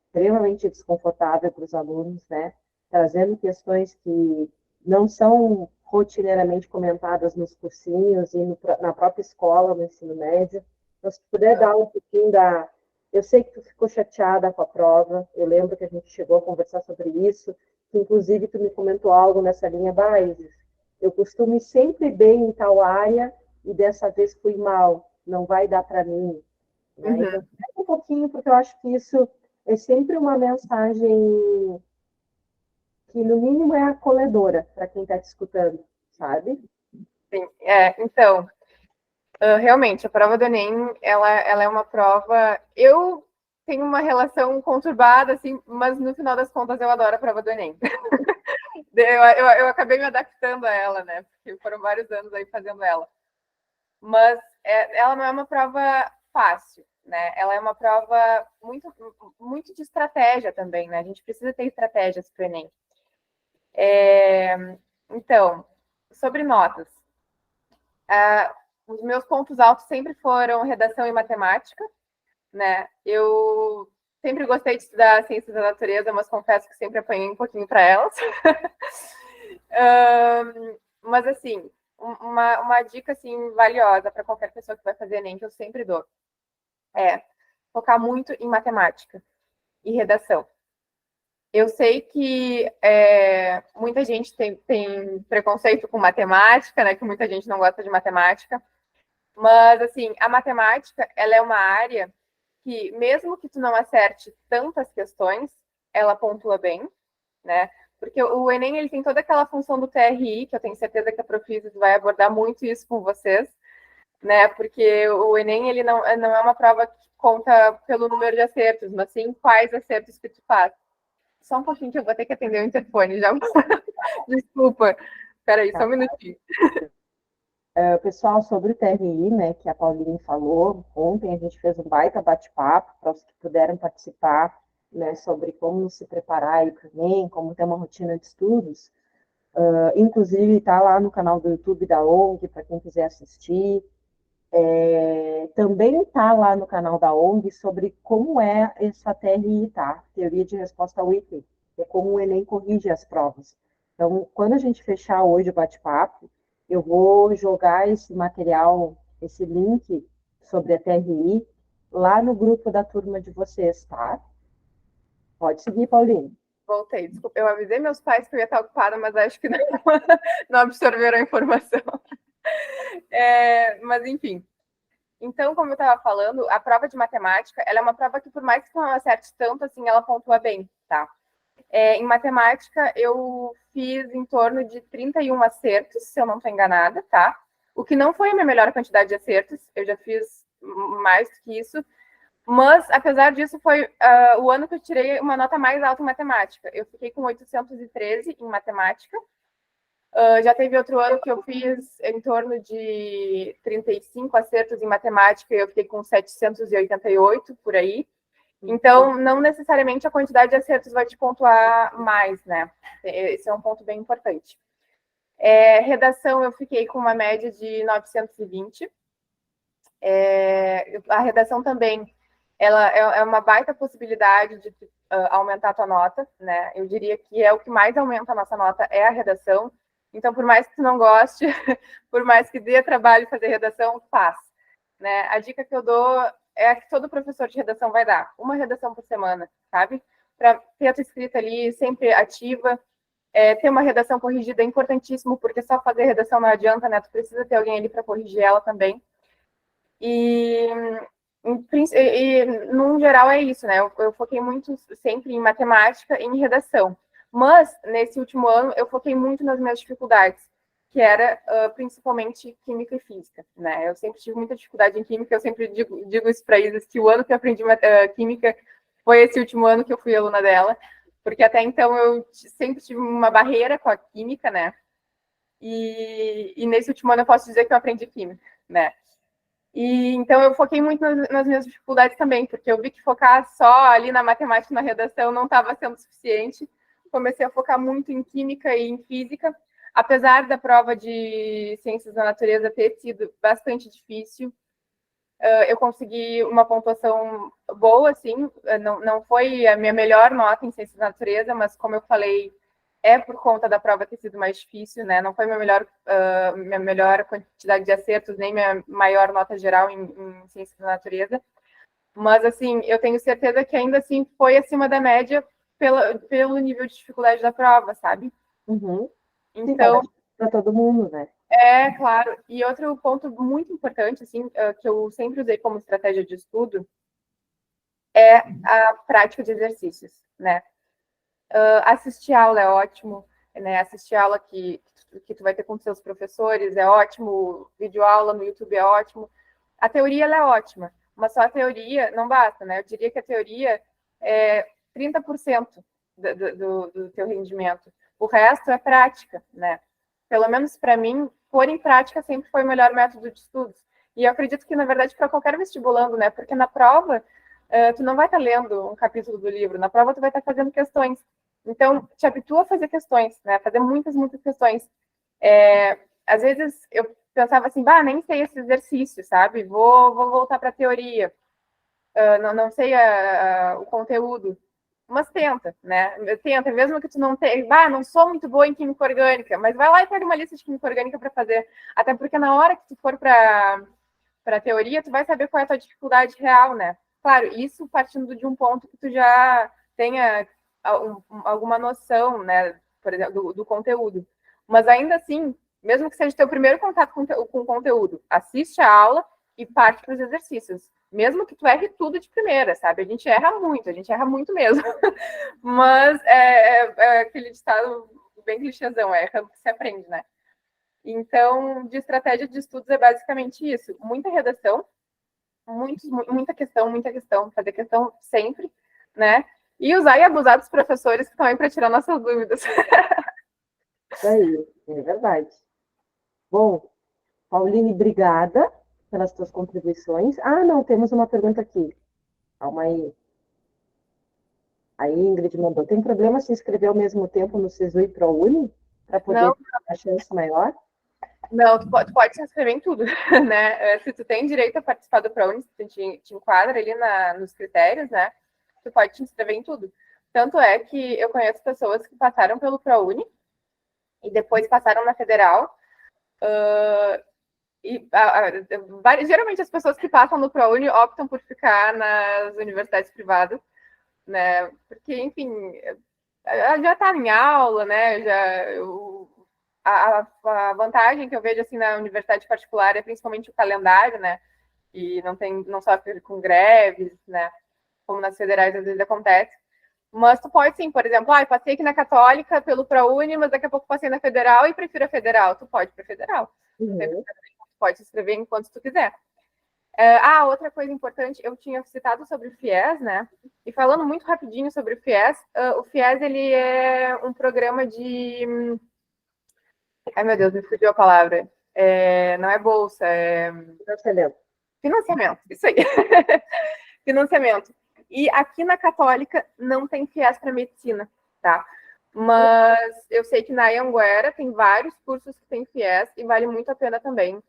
extremamente desconfortável para os alunos, né? Trazendo questões que não são rotineiramente comentadas nos cursinhos e na própria escola, no ensino médio. Então, se puder dar um pouquinho da... Eu sei que tu ficou chateada com a prova, eu lembro que a gente chegou a conversar sobre isso, que inclusive tu me comentou algo nessa linha, Isis, eu costumo ir sempre bem em tal área e dessa vez fui mal, não vai dar para mim. Né? Uhum. Então, um pouquinho, porque eu acho que isso é sempre uma mensagem que, no mínimo, é acolhedora para quem está te escutando, sabe? Sim, então, realmente, a prova do Enem, ela é uma prova... Eu tenho uma relação conturbada, assim, mas no final das contas eu adoro a prova do Enem. Eu acabei me adaptando a ela, né? Porque foram vários anos aí fazendo ela. Mas ela não é uma prova fácil, né? Ela é uma prova muito de estratégia também, né? A gente precisa ter estratégias para o Enem. Então, sobre notas. Os meus pontos altos sempre foram redação e matemática, né? Eu sempre gostei de estudar ciências da natureza, mas confesso que sempre apanhei um pouquinho para elas. Mas, assim, uma dica, assim, valiosa para qualquer pessoa que vai fazer Enem, que eu sempre dou, é focar muito em matemática e redação. Eu sei que muita gente tem preconceito com matemática, né? Que muita gente não gosta de matemática. Mas, assim, a matemática, ela é uma área que, mesmo que tu não acerte tantas questões, ela pontua bem, né? Porque o Enem, ele tem toda aquela função do TRI, que eu tenho certeza que a Profis vai abordar muito isso com vocês, né? Porque o Enem, ele não é uma prova que conta pelo número de acertos, mas sim quais acertos que tu faz. Só um pouquinho que eu vou ter que atender o interfone já. Desculpa. Peraí, só um minutinho. Pessoal, sobre o TRI, né, que a Pauline falou, ontem a gente fez um baita bate-papo para os que puderam participar, né, sobre como se preparar para o Enem, como ter uma rotina de estudos. Inclusive, está lá no canal do YouTube da ONG, para quem quiser assistir. Também está lá no canal da ONG sobre como é essa TRI, tá? Teoria de Resposta Weekly, que é como o Enem corrige as provas. Então, quando a gente fechar hoje o bate-papo, eu vou jogar esse material, esse link sobre a TRI, lá no grupo da turma de vocês, tá? Pode seguir, Pauline. Voltei, desculpa. Eu avisei meus pais que eu ia estar ocupada, mas acho que não absorveram a informação. Mas, enfim. Então, como eu estava falando, a prova de matemática, ela é uma prova que, por mais que tu não acerte tanto, assim, ela pontua bem, tá? Em matemática, eu fiz em torno de 31 acertos, se eu não estou enganada, tá? O que não foi a minha melhor quantidade de acertos, eu já fiz mais do que isso, mas, apesar disso, foi o ano que eu tirei uma nota mais alta em matemática. Eu fiquei com 813 em matemática. Já teve outro ano que eu fiz em torno de 35 acertos em matemática e eu fiquei com 788, por aí. Então, não necessariamente a quantidade de acertos vai te pontuar mais, né? Esse é um ponto bem importante. Redação, eu fiquei com uma média de 920. A redação também, ela é uma baita possibilidade de aumentar a tua nota, né? Eu diria que o que mais aumenta a nossa nota é a redação. Então, por mais que tu não goste, por mais que dê trabalho fazer redação, faz. Né? A dica que eu dou é a que todo professor de redação vai dar. Uma redação por semana, sabe? Para ter a tua escrita ali sempre ativa. Ter uma redação corrigida é importantíssimo, porque só fazer redação não adianta, né? Tu precisa ter alguém ali para corrigir ela também. E, no geral, é isso, né? Eu foquei muito sempre em matemática e em redação. Mas, nesse último ano, eu foquei muito nas minhas dificuldades, que era principalmente química e física, né? Eu sempre tive muita dificuldade em química, eu sempre digo isso para Isis, que o ano que eu aprendi química foi esse último ano que eu fui aluna dela, porque até então eu sempre tive uma barreira com a química, né? E nesse último ano eu posso dizer que eu aprendi química, né? E então eu foquei muito nas minhas dificuldades também, porque eu vi que focar só ali na matemática e na redação não estava sendo suficiente. Comecei a focar muito em química e em física, apesar da prova de Ciências da Natureza ter sido bastante difícil, eu consegui uma pontuação boa, assim, não foi a minha melhor nota em Ciências da Natureza, mas como eu falei, é por conta da prova ter sido mais difícil, né? Não foi minha melhor quantidade de acertos, nem minha maior nota geral em Ciências da Natureza. Mas, assim, eu tenho certeza que ainda assim foi acima da média pelo nível de dificuldade da prova, sabe? Uhum. Então, para todo mundo, né? Claro. E outro ponto muito importante, assim, que eu sempre usei como estratégia de estudo é a prática de exercícios, né? Assistir aula é ótimo, né? Assistir aula que tu vai ter com seus professores é ótimo, videoaula no YouTube é ótimo. A teoria ela é ótima, mas só a teoria não basta, né? Eu diria que a teoria é 30% do teu rendimento. O resto é prática, né? Pelo menos para mim, pôr em prática sempre foi o melhor método de estudos. E eu acredito que, na verdade, para qualquer vestibulando, né? Porque na prova, tu não vai estar lendo um capítulo do livro, na prova tu vai estar fazendo questões. Então, te habitua a fazer questões, né? Fazer muitas, muitas questões. Às vezes eu pensava assim, nem sei esse exercício, sabe? Vou voltar para a teoria. Não sei o conteúdo. Mas tenta, né? Tenta, mesmo que tu não tenha. Não sou muito boa em química orgânica, mas vai lá e pega uma lista de química orgânica para fazer. Até porque na hora que tu for para a teoria, tu vai saber qual é a tua dificuldade real, né? Claro, isso partindo de um ponto que tu já tenha alguma noção, né? Por exemplo, do conteúdo. Mas ainda assim, mesmo que seja teu primeiro contato com o conteúdo, assiste a aula e parte para os exercícios. Mesmo que tu erre tudo de primeira, sabe? A gente erra muito mesmo. Mas é aquele ditado bem clichêzão, erra que se aprende, né? Então, de estratégia de estudos é basicamente isso. Muita redação, muita questão, fazer questão sempre, né? E usar e abusar dos professores também para tirar nossas dúvidas. Isso aí, é verdade. Bom, Pauline, obrigada pelas tuas contribuições. Não, temos uma pergunta aqui. Calma aí. A Ingrid mandou. Tem problema se inscrever ao mesmo tempo no SISU e ProUni? Para poder ter uma chance maior? Não, tu pode se inscrever em tudo, né? Se tu tem direito a participar do ProUni, se tu te enquadra ali nos critérios, né? Tu pode te inscrever em tudo. Tanto é que eu conheço pessoas que passaram pelo ProUni e depois passaram na Federal. Geralmente as pessoas que passam no ProUni optam por ficar nas universidades privadas, né? Porque, enfim, já está em aula, né? A vantagem que eu vejo assim na universidade particular é principalmente o calendário, né? E não sofre com greves, né? Como nas federais às vezes acontece. Mas tu pode sim, por exemplo, passei aqui na Católica pelo ProUni, mas daqui a pouco passei na Federal e prefiro a Federal. Tu pode ir para a Federal. Uhum. Tu pode se inscrever enquanto tu quiser. Outra coisa importante, eu tinha citado sobre o FIES, né? E falando muito rapidinho sobre o FIES ele é um programa de... Ai, meu Deus, me fugiu a palavra. Não é bolsa, é... Financiamento. Financiamento, isso aí. Financiamento. E aqui na Católica não tem FIES para medicina, tá? Mas eu sei que na Anhanguera tem vários cursos que tem FIES e vale muito a pena também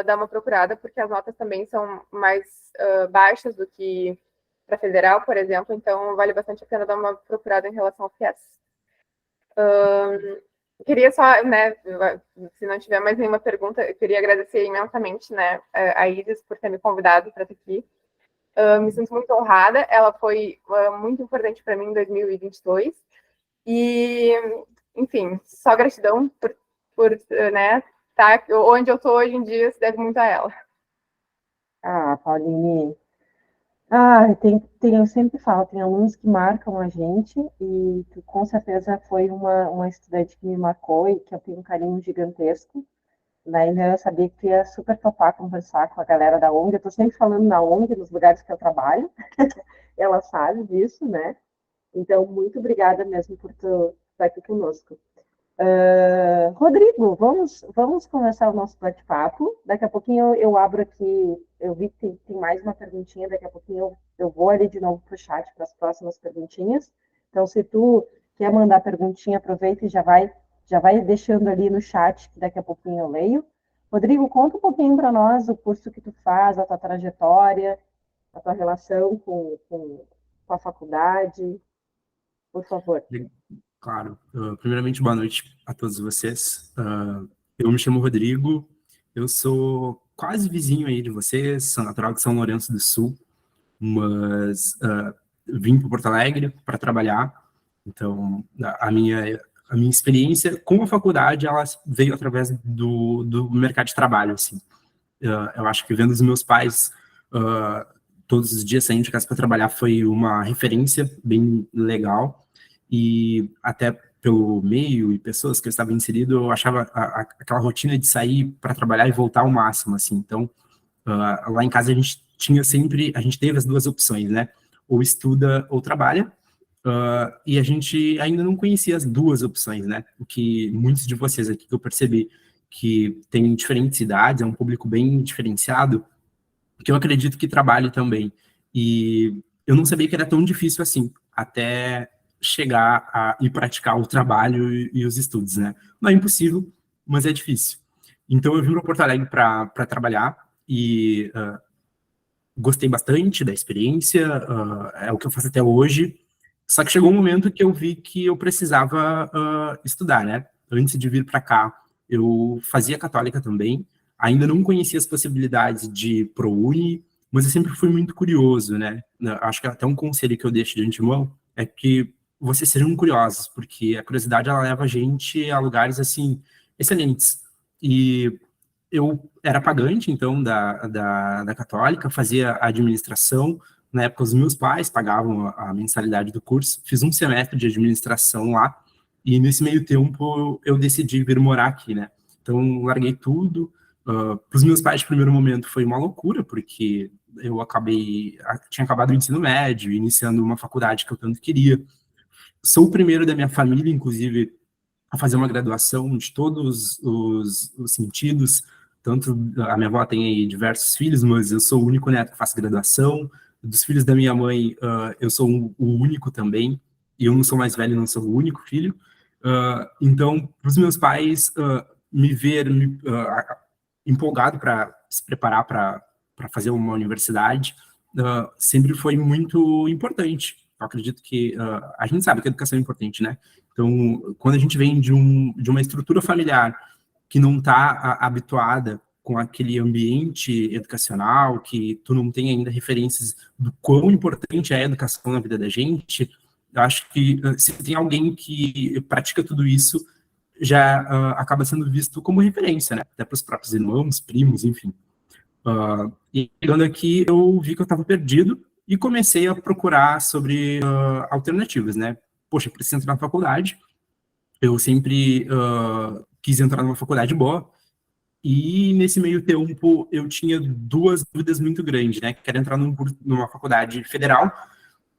dar uma procurada, porque as notas também são mais baixas do que para federal, por exemplo, então vale bastante a pena dar uma procurada em relação ao FIES. Queria só, né, se não tiver mais nenhuma pergunta, eu queria agradecer imensamente, né, a Isis por ter me convidado para estar aqui. Me sinto muito honrada, ela foi muito importante para mim em 2022. E, enfim, só gratidão por né, estar onde eu estou hoje em dia, se deve muito a ela. Pauline, eu sempre falo, tem alunos que marcam a gente e tu com certeza foi uma estudante que me marcou e que eu tenho um carinho gigantesco. Daí eu sabia que tu ia super topar conversar com a galera da ONG. Eu tô sempre falando na ONG, nos lugares que eu trabalho. Ela sabe disso, né? Então, muito obrigada mesmo por tu estar aqui conosco. Rodrigo, vamos começar o nosso bate-papo. Daqui a pouquinho eu abro aqui, eu vi que tem mais uma perguntinha, daqui a pouquinho eu vou ali de novo para o chat para as próximas perguntinhas. Então, se tu quer mandar perguntinha, aproveita e já vai já vai deixando ali no chat, que daqui a pouquinho eu leio. Rodrigo, conta um pouquinho para nós o curso que tu faz, a tua trajetória, a tua relação com a faculdade, por favor. Claro. Primeiramente, boa noite a todos vocês. Eu me chamo Rodrigo, eu sou quase vizinho aí de vocês, sou natural de São Lourenço do Sul, mas vim para Porto Alegre para trabalhar. Então, a minha experiência com a faculdade, ela veio através do mercado de trabalho, assim. Eu acho que vendo os meus pais todos os dias saindo de casa para trabalhar foi uma referência bem legal, e até pelo meio e pessoas que eu estava inserido, eu achava aquela rotina de sair para trabalhar e voltar ao máximo, assim. Então, lá em casa a gente teve as duas opções, né? Ou estuda ou trabalha, e a gente ainda não conhecia as duas opções, né? O que muitos de vocês aqui que eu percebi que tem diferentes idades, é um público bem diferenciado, que eu acredito que trabalhe também. E eu não sabia que era tão difícil assim, até chegar a ir praticar o trabalho e os estudos, né? Não é impossível, mas é difícil. Então eu vim para Porto Alegre para trabalhar e gostei bastante da experiência, é o que eu faço até hoje. Só que chegou um momento que eu vi que eu precisava estudar, né? Antes de vir para cá, eu fazia católica também, ainda não conhecia as possibilidades de ProUni, mas eu sempre fui muito curioso, né? Acho que até um conselho que eu deixo de antemão é que vocês sejam curiosos, porque a curiosidade ela leva a gente a lugares assim excelentes. E eu era pagante, então, da Católica, fazia administração. Na época, os meus pais pagavam a mensalidade do curso. Fiz um semestre de administração lá, e nesse meio tempo eu decidi vir morar aqui, né? Então, larguei tudo. Para os meus pais, de primeiro momento, foi uma loucura, porque eu tinha acabado o ensino médio, iniciando uma faculdade que eu tanto queria. Sou o primeiro da minha família, inclusive, a fazer uma graduação de todos os sentidos. Tanto a minha avó tem aí diversos filhos, mas eu sou o único neto que faz graduação. Dos filhos da minha mãe, eu sou o único também, e eu não sou mais velho, não sou o único filho. Então, para os meus pais me ver empolgado para se preparar para fazer uma universidade, sempre foi muito importante. Eu acredito que a gente sabe que a educação é importante, né? Então, quando a gente vem de uma estrutura familiar que não está habituada com aquele ambiente educacional, que tu não tem ainda referências do quão importante é a educação na vida da gente, eu acho que se tem alguém que pratica tudo isso, já acaba sendo visto como referência, né? Até para os próprios irmãos, primos, enfim. E chegando aqui, eu vi que eu estava perdido e comecei a procurar sobre alternativas, né? Poxa, preciso entrar na faculdade. Eu sempre quis entrar numa faculdade boa, e nesse meio tempo eu tinha duas dúvidas muito grandes, né? Quero entrar numa faculdade federal,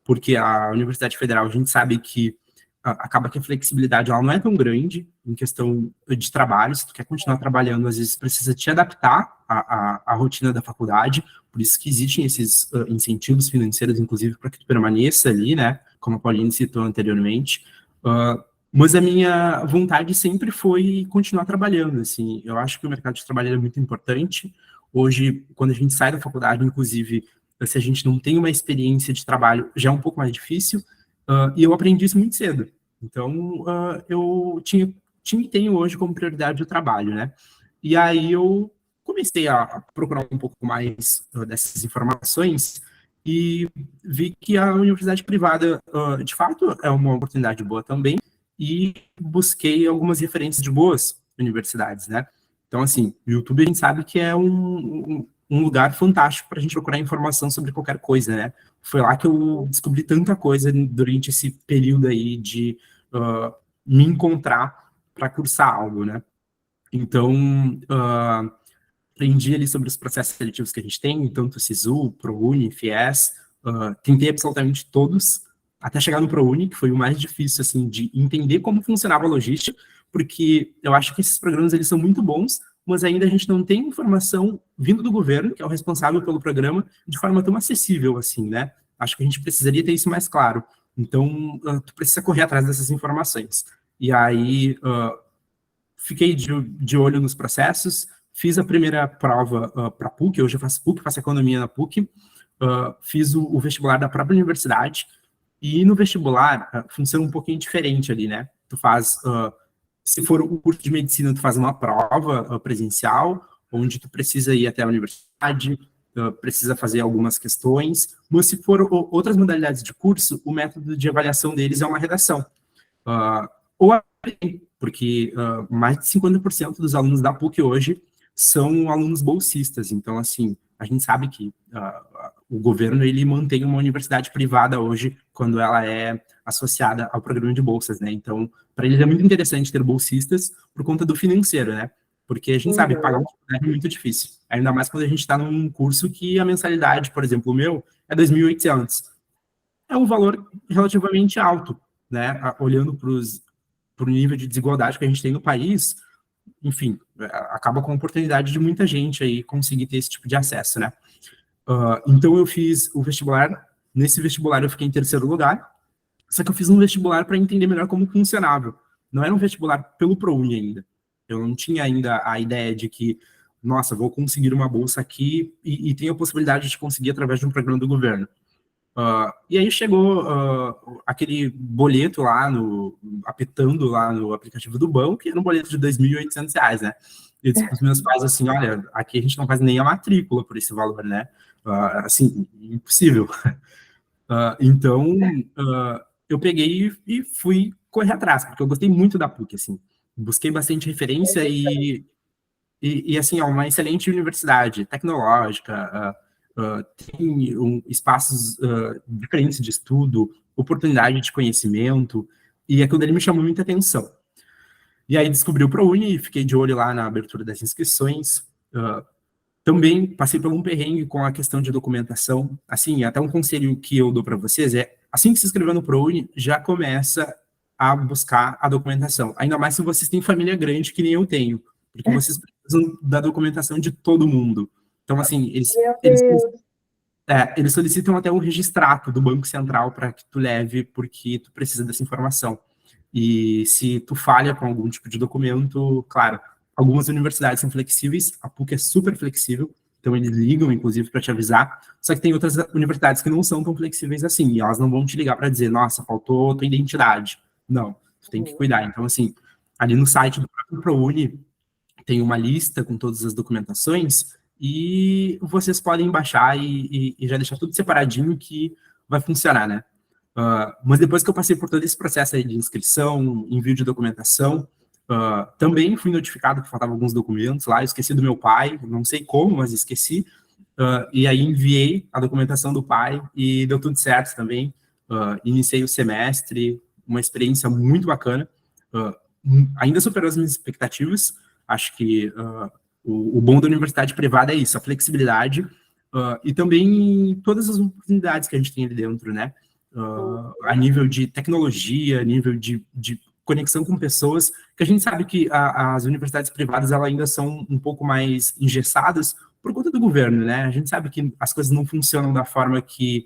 porque a Universidade Federal, a gente sabe que acaba que a flexibilidade ela não é tão grande em questão de trabalho. Se tu quer continuar trabalhando, às vezes precisa te adaptar à rotina da faculdade, por isso que existem esses incentivos financeiros, inclusive, para que tu permaneça ali, né? Como a Pauline citou anteriormente. Mas a minha vontade sempre foi continuar trabalhando, assim. Eu acho que o mercado de trabalho é muito importante. Hoje, quando a gente sai da faculdade, inclusive, se a gente não tem uma experiência de trabalho, já é um pouco mais difícil, e eu aprendi isso muito cedo. Então, eu tinha e tenho hoje como prioridade o trabalho, né? E aí eu comecei a procurar um pouco mais dessas informações e vi que a universidade privada, de fato, é uma oportunidade boa também, e busquei algumas referências de boas universidades, né? Então, assim, o YouTube a gente sabe que é um lugar fantástico para a gente procurar informação sobre qualquer coisa, né? Foi lá que eu descobri tanta coisa durante esse período aí de me encontrar para cursar algo, né? Então, aprendi ali sobre os processos seletivos que a gente tem, tanto SISU, ProUni, FIES, tentei absolutamente todos, até chegar no ProUni, que foi o mais difícil, assim, de entender como funcionava a logística, porque eu acho que esses programas, eles são muito bons, mas ainda a gente não tem informação vindo do governo, que é o responsável pelo programa, de forma tão acessível, assim, né? Acho que a gente precisaria ter isso mais claro. Então, tu precisa correr atrás dessas informações. E aí, fiquei de olho nos processos, fiz a primeira prova para a PUC, hoje eu faço PUC, faço economia na PUC, fiz o vestibular da própria universidade, e no vestibular funciona um pouquinho diferente ali, né? Tu faz, se for o curso de medicina, tu faz uma prova presencial, onde tu precisa ir até a universidade, precisa fazer algumas questões, mas se for outras modalidades de curso, o método de avaliação deles é uma redação. Ou porque mais de 50% dos alunos da PUC hoje são alunos bolsistas, então, assim, a gente sabe que o governo, ele mantém uma universidade privada hoje, quando ela é associada ao programa de bolsas, né, então, para eles é muito interessante ter bolsistas por conta do financeiro, né, porque a gente sabe que pagar um é muito difícil, ainda mais quando a gente está num curso que a mensalidade, por exemplo, o meu, é 2.800, é um valor relativamente alto, né, olhando para o nível de desigualdade que a gente tem no país, enfim, acaba com a oportunidade de muita gente aí conseguir ter esse tipo de acesso, né. Então eu fiz o vestibular, nesse vestibular eu fiquei em terceiro lugar, só que eu fiz um vestibular para entender melhor como funcionava. Não era um vestibular pelo ProUni ainda. Eu não tinha ainda a ideia de que, nossa, vou conseguir uma bolsa aqui e tenho a possibilidade de conseguir através de um programa do governo. E aí chegou aquele boleto lá, apitando lá no aplicativo do banco, que era um boleto de R$ 2.800, né? Eu disse para os meus pais assim, olha, aqui a gente não faz nem a matrícula por esse valor, né? Assim, impossível. Então, eu peguei e fui correr atrás, porque eu gostei muito da PUC, assim. Busquei bastante referência e assim, é uma excelente universidade tecnológica, tem espaços diferentes de estudo, oportunidade de conhecimento, e aquilo dele me chamou muita atenção. E aí descobri o ProUni e fiquei de olho lá na abertura das inscrições. Também passei por um perrengue com a questão de documentação. Assim, até um conselho que eu dou para vocês é, assim que se inscrever no ProUni, já começa a buscar a documentação. Ainda mais se vocês têm família grande, que nem eu tenho, porque vocês precisam da documentação de todo mundo. Então, assim, eles solicitam até um registrato do Banco Central para que tu leve, porque tu precisa dessa informação. E se tu falha com algum tipo de documento, claro, algumas universidades são flexíveis, a PUC é super flexível, então eles ligam, inclusive, para te avisar, só que tem outras universidades que não são tão flexíveis assim, e elas não vão te ligar para dizer, nossa, faltou tua identidade. Não, tu tem que cuidar. Então, assim, ali no site do próprio ProUni, tem uma lista com todas as documentações, e vocês podem baixar e já deixar tudo separadinho que vai funcionar, né? Mas depois que eu passei por todo esse processo aí de inscrição, envio de documentação, também fui notificado que faltavam alguns documentos lá, eu esqueci do meu pai, não sei como, mas esqueci, e aí enviei a documentação do pai e deu tudo certo também. Iniciei o semestre, uma experiência muito bacana, ainda superou as minhas expectativas. Acho que o bom da universidade privada é isso, a flexibilidade e também todas as oportunidades que a gente tem ali dentro, né? A nível de tecnologia, a nível de conexão com pessoas, que a gente sabe que as universidades privadas elas ainda são um pouco mais engessadas por conta do governo, né? A gente sabe que as coisas não funcionam da forma que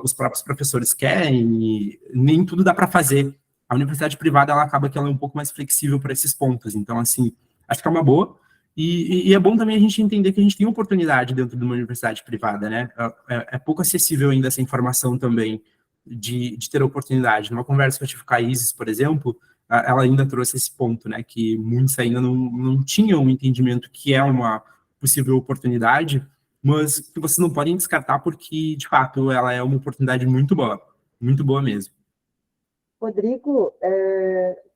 os próprios professores querem e nem tudo dá para fazer. A universidade privada, ela acaba que ela é um pouco mais flexível para esses pontos. Então, assim, acho que é uma boa. E é bom também a gente entender que a gente tem oportunidade dentro de uma universidade privada, né? É pouco acessível ainda essa informação também de ter oportunidade. Numa conversa que eu tive com a Isis, por exemplo, ela ainda trouxe esse ponto, né? Que muitos ainda não tinham o entendimento que é uma possível oportunidade, mas que vocês não podem descartar porque, de fato, ela é uma oportunidade muito boa mesmo. Rodrigo,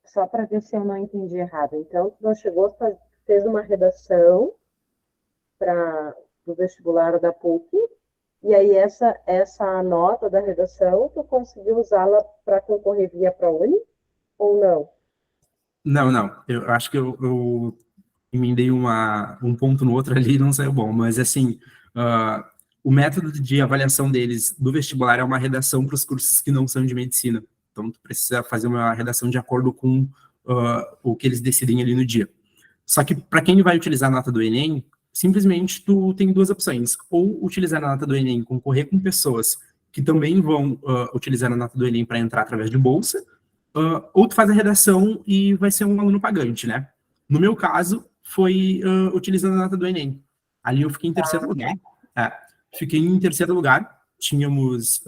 só para ver se eu não entendi errado. Então, tu não chegou, fez uma redação do vestibular da PUC, e aí essa nota da redação, tu conseguiu usá-la para concorrer via ProUni ou não? Não. Eu acho que eu emendei um ponto no outro ali e não saiu bom. Mas, assim, o método de avaliação deles do vestibular é uma redação para os cursos que não são de medicina. Então, tu precisa fazer uma redação de acordo com o que eles decidem ali no dia. Só que, para quem vai utilizar a nota do Enem, simplesmente tu tem duas opções. Ou utilizar a nota do Enem, concorrer com pessoas que também vão utilizar a nota do Enem para entrar através de bolsa, ou tu faz a redação e vai ser um aluno pagante, né? No meu caso, foi utilizando a nota do Enem. Ali eu fiquei em terceiro lugar. Fiquei em terceiro lugar. Tínhamos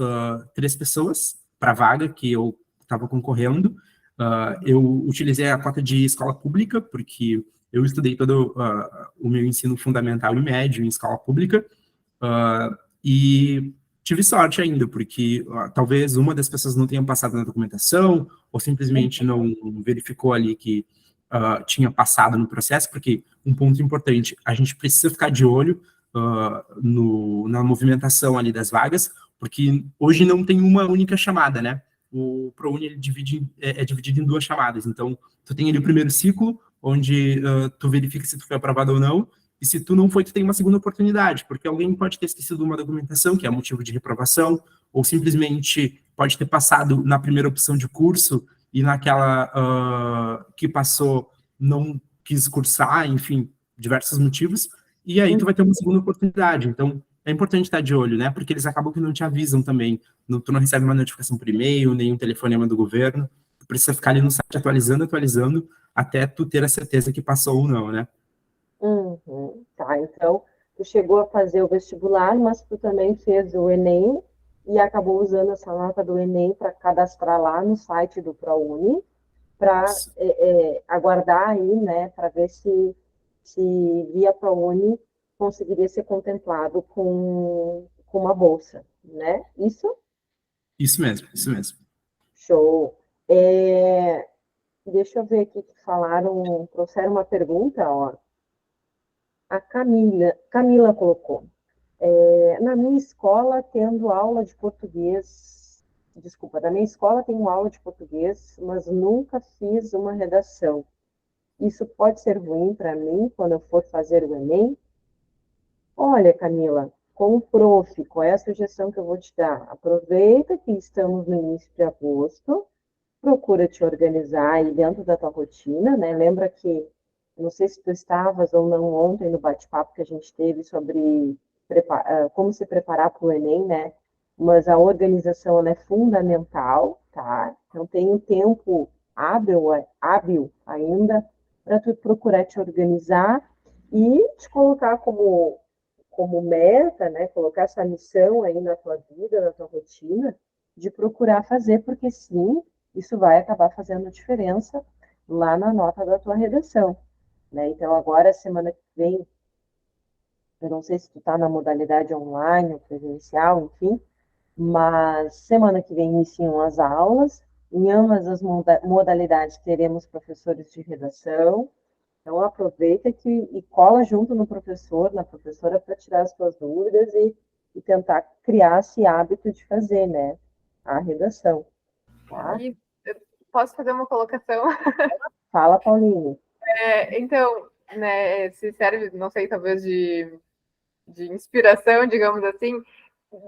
3 pessoas para a vaga que eu estava concorrendo. Eu utilizei a cota de escola pública, porque eu estudei todo o meu ensino fundamental e médio em escola pública. E tive sorte ainda, porque talvez uma das pessoas não tenha passado na documentação, ou simplesmente não verificou ali que tinha passado no processo, porque um ponto importante, a gente precisa ficar de olho na movimentação ali das vagas, porque hoje não tem uma única chamada, né? O ProUni ele é dividido em 2 chamadas, então tu tem ali o primeiro ciclo, onde tu verifica se tu foi aprovado ou não, e se tu não foi, tu tem uma segunda oportunidade, porque alguém pode ter esquecido uma documentação, que é motivo de reprovação, ou simplesmente pode ter passado na primeira opção de curso e naquela que passou não quis cursar, enfim, diversos motivos, e aí tu vai ter uma segunda oportunidade. Então, é importante estar de olho, né? Porque eles acabam que não te avisam também. Tu não recebe uma notificação por e-mail, nenhum telefonema do governo. Tu precisa ficar ali no site atualizando, até tu ter a certeza que passou ou não, né? Tá, então, tu chegou a fazer o vestibular, mas tu também fez o Enem e acabou usando essa nota do Enem para cadastrar lá no site do ProUni, para aguardar aí, né, para ver se via ProUni conseguiria ser contemplado com uma bolsa, né? Isso? Isso mesmo, isso mesmo. Show. Deixa eu ver aqui que trouxeram uma pergunta, ó. A Camila colocou. Na minha escola, tendo aula de português, desculpa, na minha escola tenho aula de português, mas nunca fiz uma redação. Isso pode ser ruim para mim quando eu for fazer o Enem? Olha, Camila, como prof, qual é a sugestão que eu vou te dar? Aproveita que estamos no início de agosto, procura te organizar aí dentro da tua rotina, né? Lembra que, não sei se tu estavas ou não ontem no bate-papo que a gente teve sobre como se preparar para o Enem, né? Mas a organização ela é fundamental, tá? Então tem um tempo hábil ainda para tu procurar te organizar e te colocar como meta, né? Colocar essa missão aí na tua vida, na tua rotina, de procurar fazer, porque sim, isso vai acabar fazendo diferença lá na nota da tua redação, né? Então, agora, semana que vem, eu não sei se tu está na modalidade online ou presencial, enfim, mas semana que vem iniciam as aulas, em ambas as modalidades teremos professores de redação, então aproveita e cola junto no professor, na professora, para tirar as tuas dúvidas e tentar criar esse hábito de fazer, né, a redação, tá? E eu posso fazer uma colocação? Fala, Paulinho. Então, né, se serve, não sei, talvez de inspiração, digamos assim,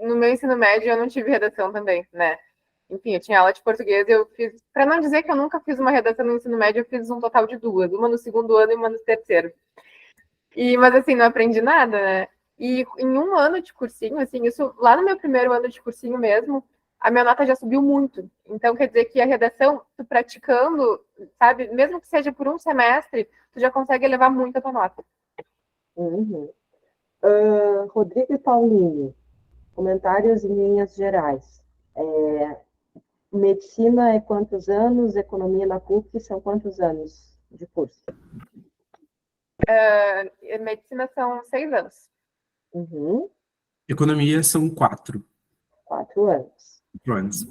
no meu ensino médio eu não tive redação também, né? Enfim, eu tinha aula de português e eu fiz, para não dizer que eu nunca fiz uma redação no ensino médio, eu fiz um total de 2, uma no segundo ano e uma no terceiro. Mas assim, não aprendi nada, né? E em um ano de cursinho, assim, isso lá no meu primeiro ano de cursinho mesmo, a minha nota já subiu muito. Então, quer dizer que a redação, tu praticando, sabe, mesmo que seja por um semestre, tu já consegue elevar muito a tua nota. Uhum. Rodrigo e Paulinho, comentários em linhas gerais. Medicina é quantos anos? Economia na PUC são quantos anos de curso? Medicina são 6 anos. Uhum. Economia são 4 anos. 4 anos.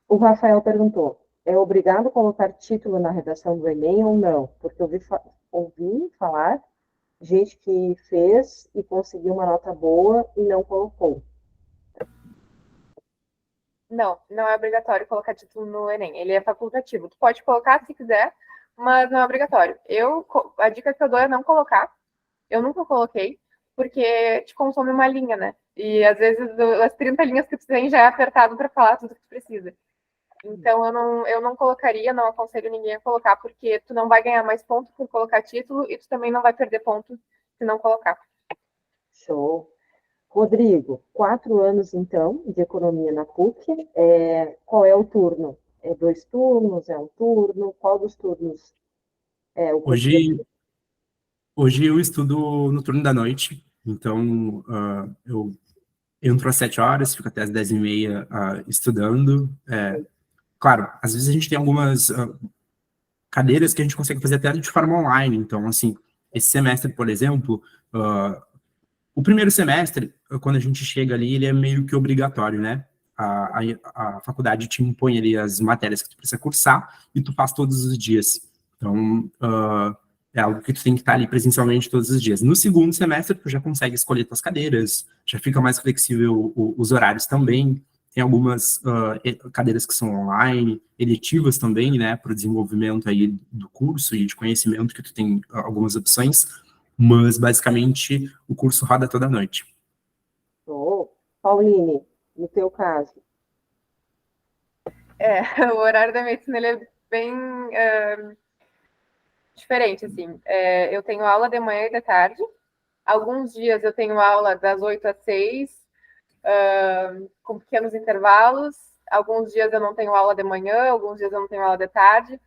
O Rafael perguntou, é obrigado colocar título na redação do Enem ou não? Porque eu ouvi falar gente que fez e conseguiu uma nota boa e não colocou. Não, não é obrigatório colocar título no Enem. Ele é facultativo. Tu pode colocar se quiser, mas não é obrigatório. A dica que eu dou é não colocar. Eu nunca coloquei, porque te consome uma linha, né? E às vezes as 30 linhas que tu tem já é apertado para falar tudo que tu precisa. Então eu não colocaria, não aconselho ninguém a colocar, porque tu não vai ganhar mais pontos por colocar título e tu também não vai perder pontos se não colocar. Show. Rodrigo, 4 anos, então, de economia na PUC. Qual é o turno? É 2 turnos? É um turno? Qual dos turnos O Hoje, hoje eu estudo no turno da noite, então eu entro às 7 horas, fico até às 10h30 estudando. Claro, às vezes a gente tem algumas cadeiras que a gente consegue fazer até de forma online, então, assim, esse semestre, por exemplo, o primeiro semestre, quando a gente chega ali, ele é meio que obrigatório, né? A faculdade te impõe ali as matérias que tu precisa cursar e tu faz todos os dias. Então, é algo que tu tem que estar ali presencialmente todos os dias. No segundo semestre, tu já consegue escolher tuas cadeiras, já fica mais flexível os horários também. Tem algumas cadeiras que são online, eletivas também, né, para o desenvolvimento aí do curso e de conhecimento, que tu tem algumas opções, mas basicamente o curso roda toda noite. Pauline, no teu caso? O horário da medicina ele é bem diferente, assim. Eu tenho aula de manhã e de tarde. Alguns dias eu tenho aula das 8 às 6, com pequenos intervalos. Alguns dias eu não tenho aula de manhã, alguns dias eu não tenho aula de tarde,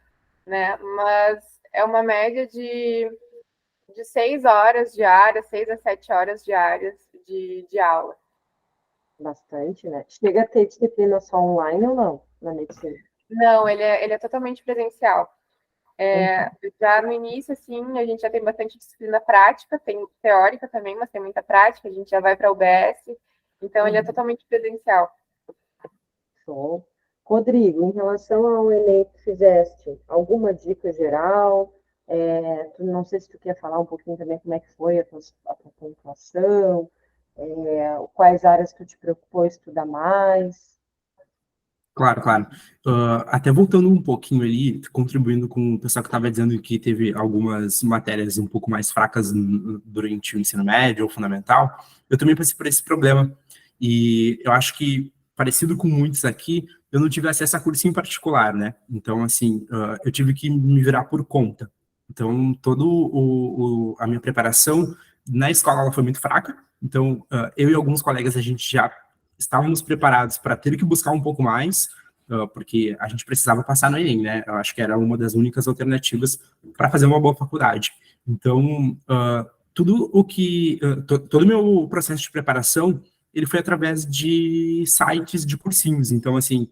né? Mas é uma média de 6 horas diárias, 6 a 7 horas diárias de aula. Bastante, né? Chega a ter disciplina só online ou não, na medicina? Não, ele é totalmente presencial. Já no início, assim, a gente já tem bastante disciplina prática, tem teórica também, mas tem muita prática, a gente já vai para a UBS, então ele é totalmente presencial. Show. Rodrigo, em relação ao Enem que fizeste, alguma dica geral? Não sei se tu quer falar um pouquinho também como é que foi a tua pontuação, quais áreas tu te preocupou estudar mais? Claro, claro. Até voltando um pouquinho ali, contribuindo com o pessoal que estava dizendo que teve algumas matérias um pouco mais fracas durante o ensino médio ou fundamental, eu também passei por esse problema. E eu acho que, parecido com muitos aqui, eu não tive acesso a curso em particular, né? Então, assim, eu tive que me virar por conta. Então, toda a minha preparação na escola ela foi muito fraca. Então, eu e alguns colegas, a gente já estávamos preparados para ter que buscar um pouco mais, porque a gente precisava passar no Enem, né? Eu acho que era uma das únicas alternativas para fazer uma boa faculdade. Então, tudo o que... todo o meu processo de preparação, ele foi através de sites de cursinhos. Então, assim,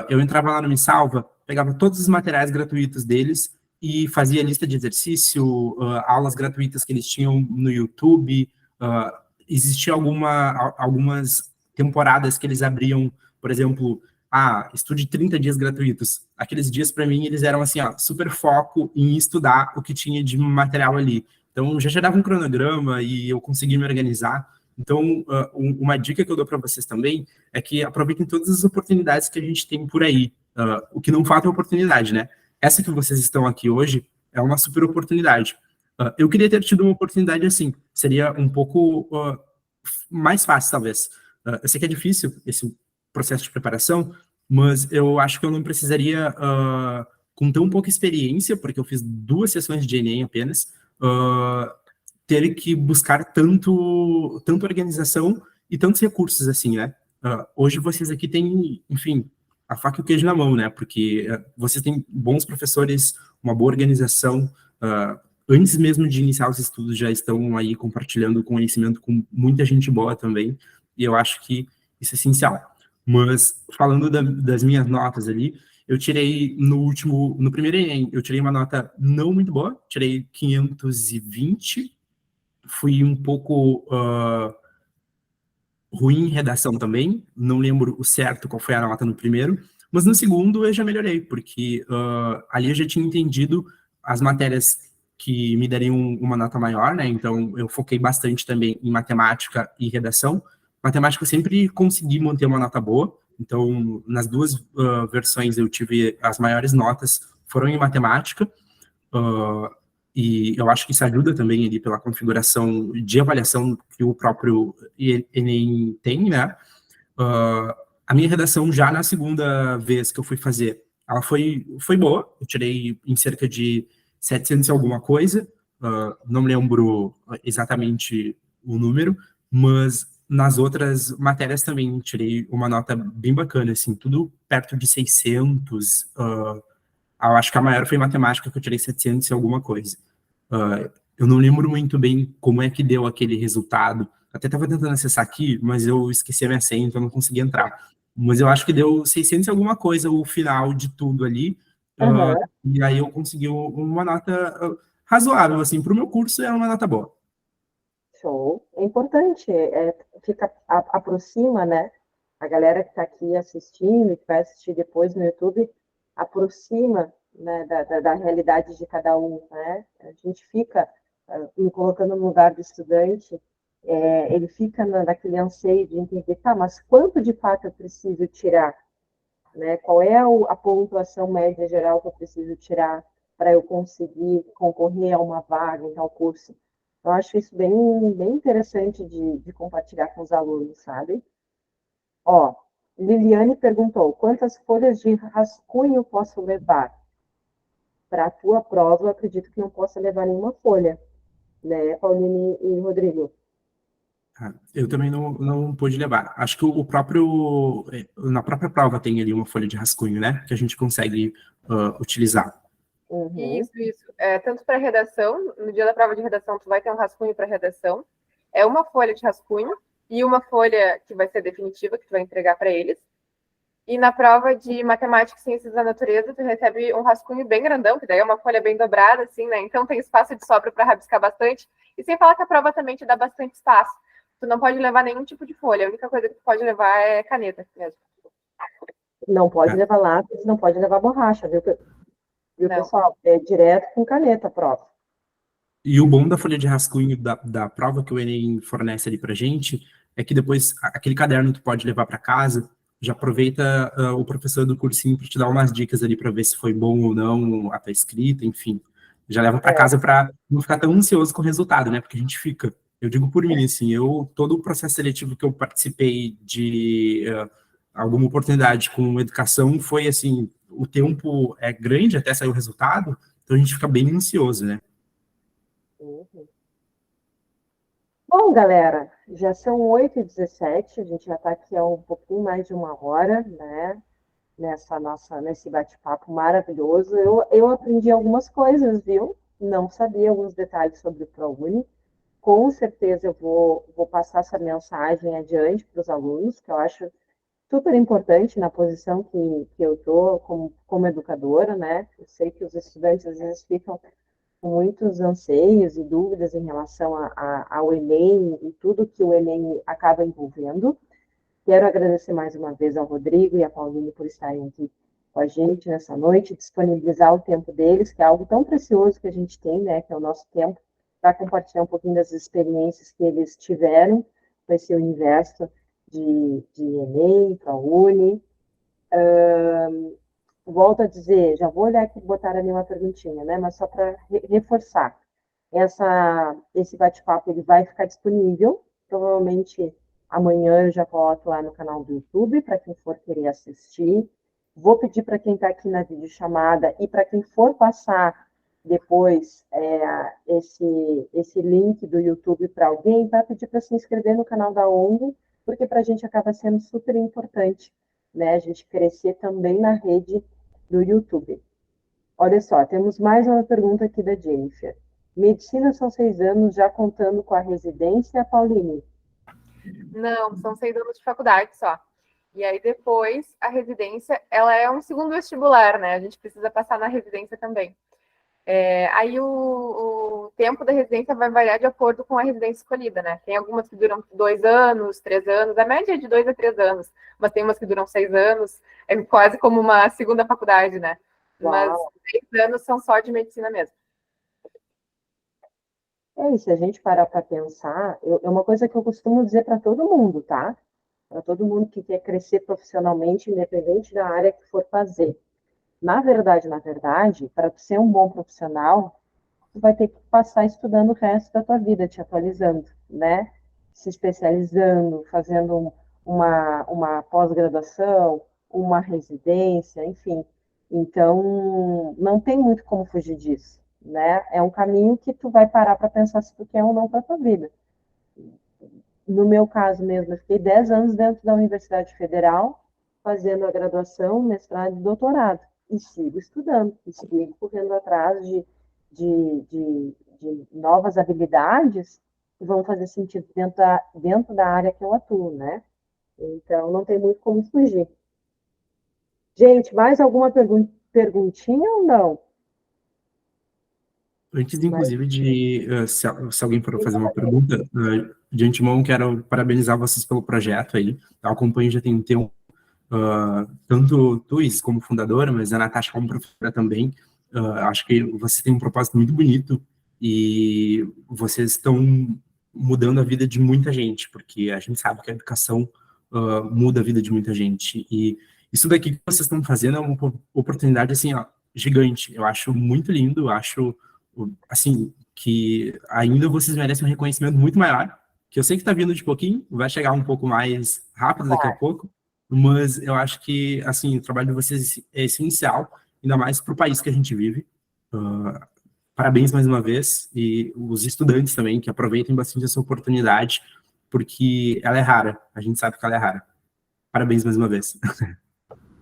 eu entrava lá no Me Salva, pegava todos os materiais gratuitos deles e fazia lista de exercício, aulas gratuitas que eles tinham no YouTube. Existia algumas temporadas que eles abriam, por exemplo, estude 30 dias gratuitos. Aqueles dias, para mim, eles eram assim, super foco em estudar o que tinha de material ali. Então, já dava um cronograma e eu consegui me organizar. Então, uma dica que eu dou para vocês também é que aproveitem todas as oportunidades que a gente tem por aí. O que não falta é oportunidade, né? Essa que vocês estão aqui hoje é uma super oportunidade. Eu queria ter tido uma oportunidade assim. Seria um pouco mais fácil, talvez. Eu sei que é difícil esse processo de preparação, mas eu acho que eu não precisaria, com tão pouca experiência, porque eu fiz 2 sessões de Enem apenas, ter que buscar tanto organização e tantos recursos assim, né? Hoje vocês aqui têm, enfim, a faca e o queijo na mão, né? Porque vocês têm bons professores, uma boa organização, antes mesmo de iniciar os estudos já estão aí compartilhando conhecimento com muita gente boa também, e eu acho que isso é essencial. Mas, falando das minhas notas ali, eu tirei no primeiro Enem, eu tirei uma nota não muito boa, tirei 520, fui um pouco ruim em redação também, não lembro o certo qual foi a nota no primeiro, mas no segundo eu já melhorei, porque ali eu já tinha entendido as matérias que me dariam uma nota maior, né? Então eu foquei bastante também em matemática e redação. Matemática eu sempre consegui manter uma nota boa, então nas 2 versões eu tive as maiores notas foram em matemática, e eu acho que isso ajuda também ali pela configuração de avaliação que o próprio Enem tem, né? A minha redação já na segunda vez que eu fui fazer, ela foi boa, eu tirei em cerca de 700 e alguma coisa, não lembro exatamente o número, mas nas outras matérias também tirei uma nota bem bacana, assim, tudo perto de 600, eu acho que a maior foi em matemática, que eu tirei 700 e alguma coisa. Eu não lembro muito bem como é que deu aquele resultado. Até estava tentando acessar aqui, mas eu esqueci a minha senha, então eu não consegui entrar. Mas eu acho que deu 600 e alguma coisa o final de tudo ali. Aham. E aí eu consegui uma nota razoável, assim, para o meu curso é uma nota boa. Show. É importante, aproxima, né? A galera que está aqui assistindo, que vai assistir depois no YouTube, aproxima, né, da realidade de cada um, né? A gente fica me colocando no lugar do estudante, ele fica naquele anseio de entender, tá, mas quanto de fato eu preciso tirar, né? Qual é a pontuação média geral que eu preciso tirar para eu conseguir concorrer a uma vaga em tal curso? Eu acho isso bem interessante de compartilhar com os alunos, sabe? Ó, Liliane perguntou, quantas folhas de rascunho posso levar? Para a tua prova, eu acredito que não possa levar nenhuma folha, né, Pauline e Rodrigo? Eu também não pude levar. Acho que o próprio, na própria prova tem ali uma folha de rascunho, né? Que a gente consegue utilizar. Uhum. Isso. Tanto para redação, no dia da prova de redação, tu vai ter um rascunho para redação. É uma folha de rascunho e uma folha que vai ser definitiva, que tu vai entregar para eles. E na prova de matemática e ciências da natureza, tu recebe um rascunho bem grandão, que daí é uma folha bem dobrada, assim, né? Então tem espaço de sobra para rabiscar bastante. E sem falar que a prova também te dá bastante espaço. Tu não pode levar nenhum tipo de folha. A única coisa que tu pode levar é caneta mesmo. Não pode É. levar lápis, não pode levar borracha, viu, Não. pessoal? É direto com caneta a prova. E o bom da folha de rascunho da prova que o Enem fornece ali pra gente é que depois aquele caderno tu pode levar para casa, já aproveita o professor do cursinho para te dar umas dicas ali para ver se foi bom ou não a tua escrita, enfim. Já leva para casa para não ficar tão ansioso com o resultado, né? Porque a gente fica. Eu digo por mim, assim, todo o processo seletivo que eu participei de alguma oportunidade com educação foi assim, o tempo é grande até sair o resultado, então a gente fica bem ansioso, né? Uhum. Bom, galera, já são 8h17, a gente já está aqui há um pouquinho mais de uma hora, né? Nesse bate-papo maravilhoso. Eu aprendi algumas coisas, viu? Não sabia alguns detalhes sobre o ProUni. Com certeza eu vou passar essa mensagem adiante para os alunos, que eu acho super importante na posição que eu estou como educadora, né? Eu sei que os estudantes às vezes ficam com muitos anseios e dúvidas em relação ao Enem e tudo que o Enem acaba envolvendo. Quero agradecer mais uma vez ao Rodrigo e à Pauline por estarem aqui com a gente nessa noite, disponibilizar o tempo deles, que é algo tão precioso que a gente tem, né, que é o nosso tempo, para compartilhar um pouquinho das experiências que eles tiveram com esse universo de Enem, ProUni. Volto a dizer, já vou olhar aqui e botar ali uma perguntinha, né, mas só para reforçar. Esse bate-papo ele vai ficar disponível, provavelmente amanhã eu já coloco lá no canal do YouTube, para quem for querer assistir. Vou pedir para quem está aqui na videochamada e para quem for passar depois esse link do YouTube para alguém, para pedir para se inscrever no canal da ONG, porque para a gente acaba sendo super importante, né, a gente crescer também na rede do YouTube. Olha só, temos mais uma pergunta aqui da Jennifer. Medicina são 6 anos, já contando com a residência, Pauline? Não, são 6 anos de faculdade só. E aí depois a residência, ela é um segundo vestibular, né? A gente precisa passar na residência também. Aí o tempo da residência vai variar de acordo com a residência escolhida, né? Tem algumas que duram 2 anos, 3 anos, a média é de 2 a 3 anos, mas tem umas que duram 6 anos, é quase como uma segunda faculdade, né? Mas Uau! 6 anos são só de medicina mesmo. Se a gente parar para pensar, é uma coisa que eu costumo dizer para todo mundo, tá? Para todo mundo que quer crescer profissionalmente, independente da área que for fazer. Na verdade, para ser um bom profissional, tu vai ter que passar estudando o resto da tua vida, te atualizando, né? Se especializando, fazendo uma pós-graduação, uma residência, enfim. Então, não tem muito como fugir disso, né? É um caminho que tu vai parar para pensar se tu quer ou não para tua vida. No meu caso mesmo, eu fiquei 10 anos dentro da Universidade Federal, fazendo a graduação, mestrado e doutorado. e sigo estudando, e sigo correndo atrás de novas habilidades que vão fazer sentido dentro da área que eu atuo, né? Então, não tem muito como fugir. Gente, mais alguma perguntinha ou não? Antes, inclusive, se alguém for fazer uma pergunta, de antemão, quero parabenizar vocês pelo projeto aí. Eu acompanho já tem um tempo, tanto tu, Is, como fundadora, mas a Natasha como professora também. Acho que você tem um propósito muito bonito e vocês estão mudando a vida de muita gente, porque a gente sabe que a educação muda a vida de muita gente. E isso daqui que vocês estão fazendo é uma oportunidade, assim, ó, gigante. Eu acho muito lindo, eu acho assim, que ainda vocês merecem um reconhecimento muito maior, que eu sei que está vindo de pouquinho, vai chegar um pouco mais rápido daqui a pouco, mas eu acho que, assim, o trabalho de vocês é essencial, ainda mais para o país que a gente vive. Parabéns mais uma vez, e os estudantes também, que aproveitem bastante essa oportunidade, porque ela é rara, a gente sabe que ela é rara. Parabéns mais uma vez.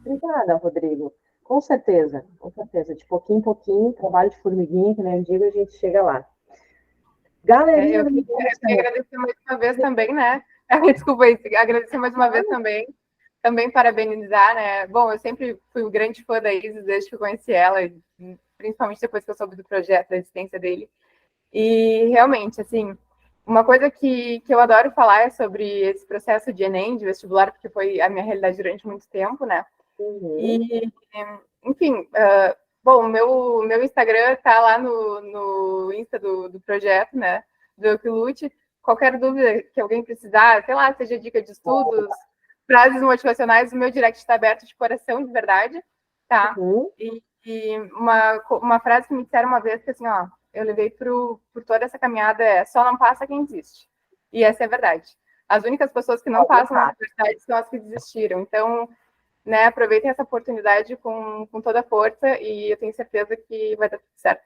Obrigada, Rodrigo. Com certeza, com certeza. De pouquinho em pouquinho, trabalho de formiguinha, que nem eu digo, a gente chega lá. Galerinha, eu queria agradecer mais uma vez também, né? Desculpa, agradecer mais uma vez também parabenizar, né? Bom, eu sempre fui um grande fã da Isis desde que eu conheci ela, principalmente depois que eu soube do projeto, da existência dele. E realmente, assim, uma coisa que eu adoro falar é sobre esse processo de Enem, de vestibular, porque foi a minha realidade durante muito tempo, né? Uhum. E, enfim, bom, meu Instagram tá lá no Insta do projeto, né? Do Equilute. Qualquer dúvida que alguém precisar, sei lá, seja dica de estudos, frases motivacionais, o meu direct está aberto de coração, de verdade, tá? Uhum. E uma frase que me disseram uma vez, que assim, ó, eu levei por toda essa caminhada é: só não passa quem desiste. E essa é a verdade. As únicas pessoas que não passam na universidade são as que desistiram. Então, né, aproveitem essa oportunidade com toda a força e eu tenho certeza que vai dar tudo certo.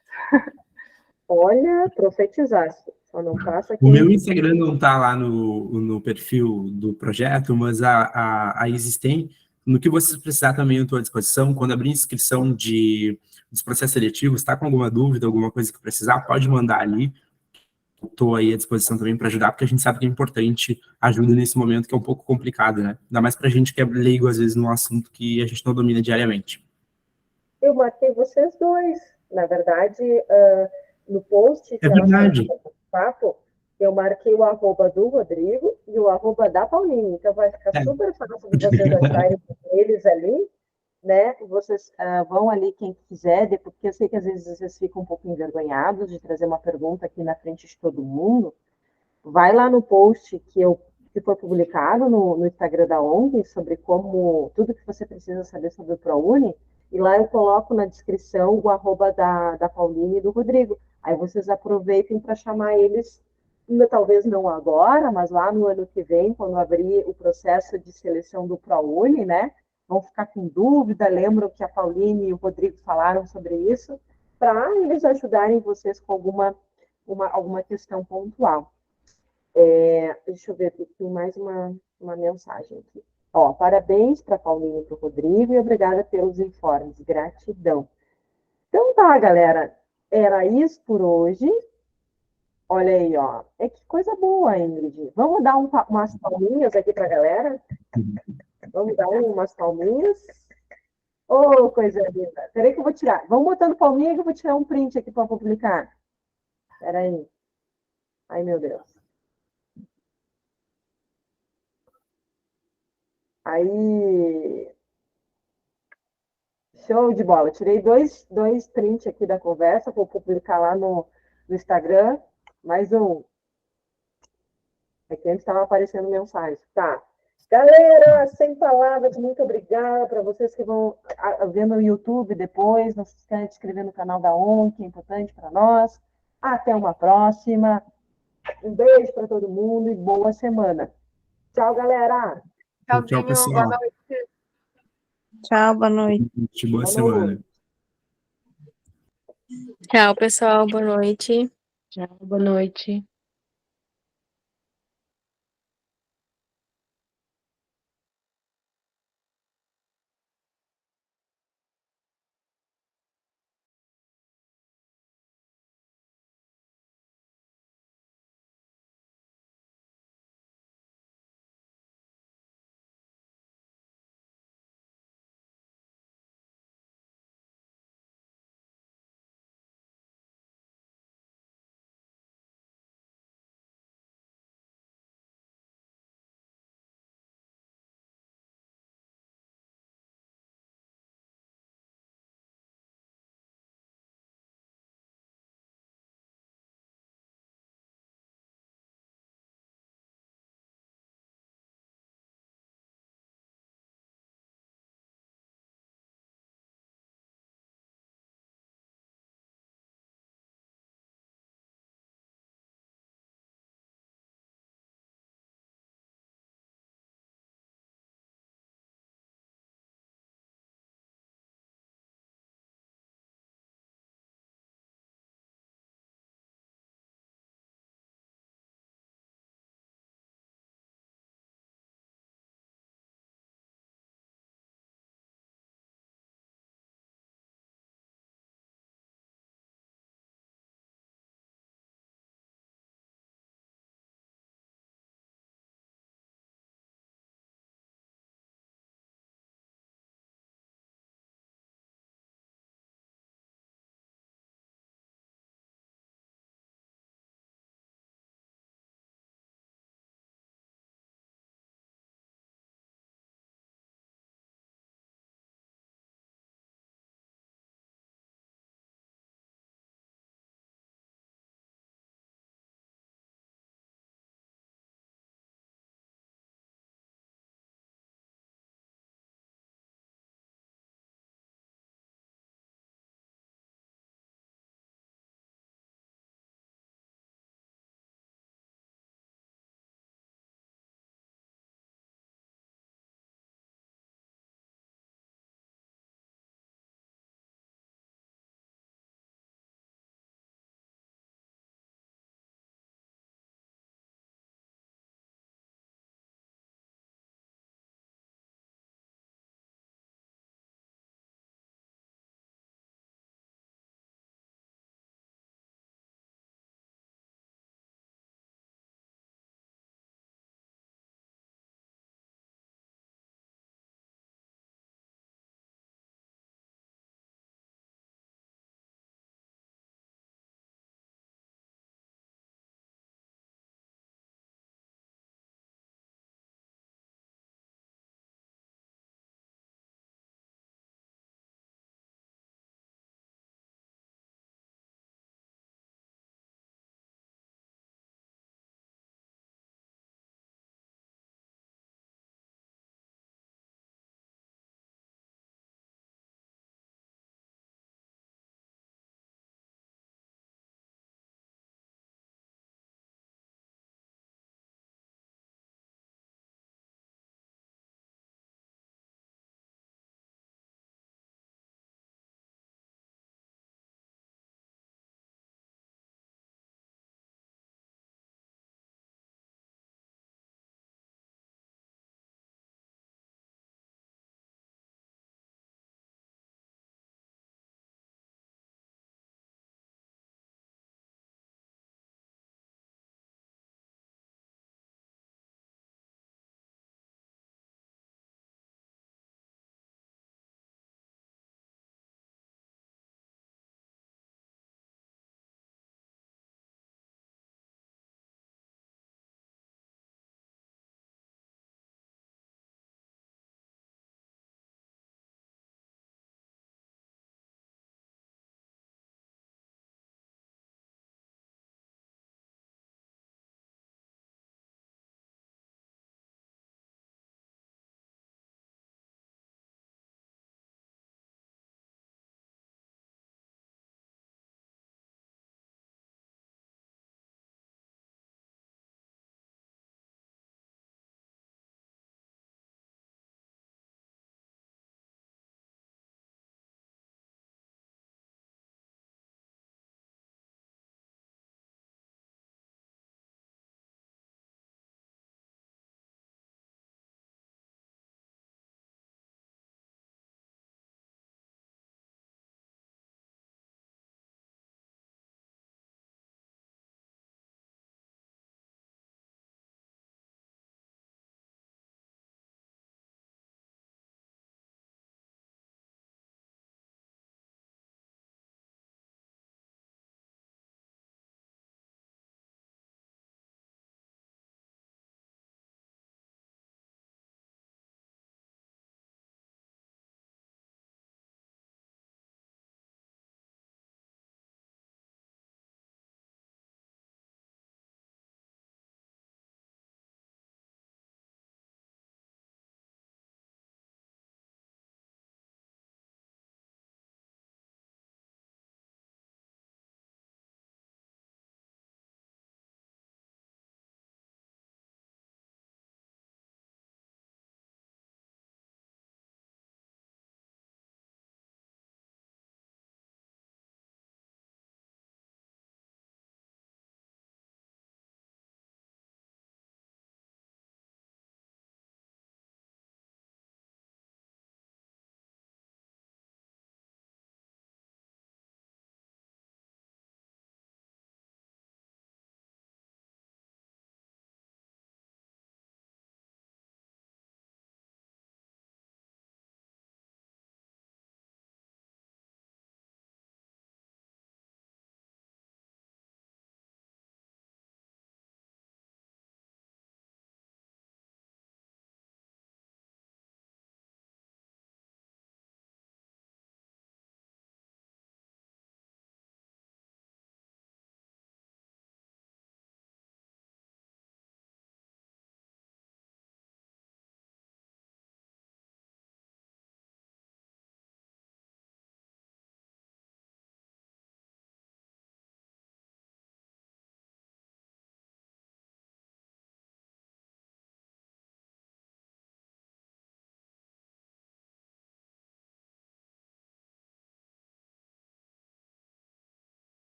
Olha, profetizaste. Só não passa aqui. O meu Instagram não está lá no perfil do projeto, mas a Isis tem. No que vocês precisar também, eu estou à disposição. Quando abrir inscrição dos processos seletivos, está com alguma dúvida, alguma coisa que precisar, pode mandar ali. Estou aí à disposição também para ajudar, porque a gente sabe que é importante ajuda nesse momento que é um pouco complicado, né? Ainda mais para a gente que é leigo, às vezes, num assunto que a gente não domina diariamente. Eu marquei vocês dois. Na verdade, no post É verdade. Papo, eu marquei o arroba do Rodrigo e o arroba da Paulinha. Então vai ficar super fácil de vocês acharem eles ali, né? Vocês vão ali quem quiser, porque eu sei que às vezes vocês ficam um pouco envergonhados de trazer uma pergunta aqui na frente de todo mundo. Vai lá no post que foi publicado no Instagram da ONG sobre tudo que você precisa saber sobre o ProUni, e lá eu coloco na descrição o arroba da Pauline e do Rodrigo. Aí vocês aproveitem para chamar eles, talvez não agora, mas lá no ano que vem, quando abrir o processo de seleção do ProUni, né? Vão ficar com dúvida, lembram que a Pauline e o Rodrigo falaram sobre isso, para eles ajudarem vocês com alguma questão pontual. Deixa eu ver aqui, tem mais uma mensagem aqui. Ó, parabéns para a Paulinha e para o Rodrigo e obrigada pelos informes. Gratidão. Então tá, galera. Era isso por hoje. Olha aí, ó. Que coisa boa, Ingrid. Vamos dar umas palminhas aqui para a galera? Vamos dar umas palminhas? Oh, coisa linda. Peraí que eu vou tirar. Vamos botando palminha que eu vou tirar um print aqui para publicar. Peraí. Ai, meu Deus. Aí, show de bola. Tirei dois prints aqui da conversa, vou publicar lá no Instagram. Mais um. Aqui antes estava aparecendo mensagem. Tá. Galera, sem palavras, muito obrigada para vocês que vão vendo no YouTube depois. Não se esqueçam de se inscrever no canal da ON, que é importante para nós. Até uma próxima. Um beijo para todo mundo e boa semana. Tchau, galera. Tchau, pessoal. Boa noite. Tchau, boa noite. Boa semana. Tchau, pessoal, boa noite. Tchau, boa noite.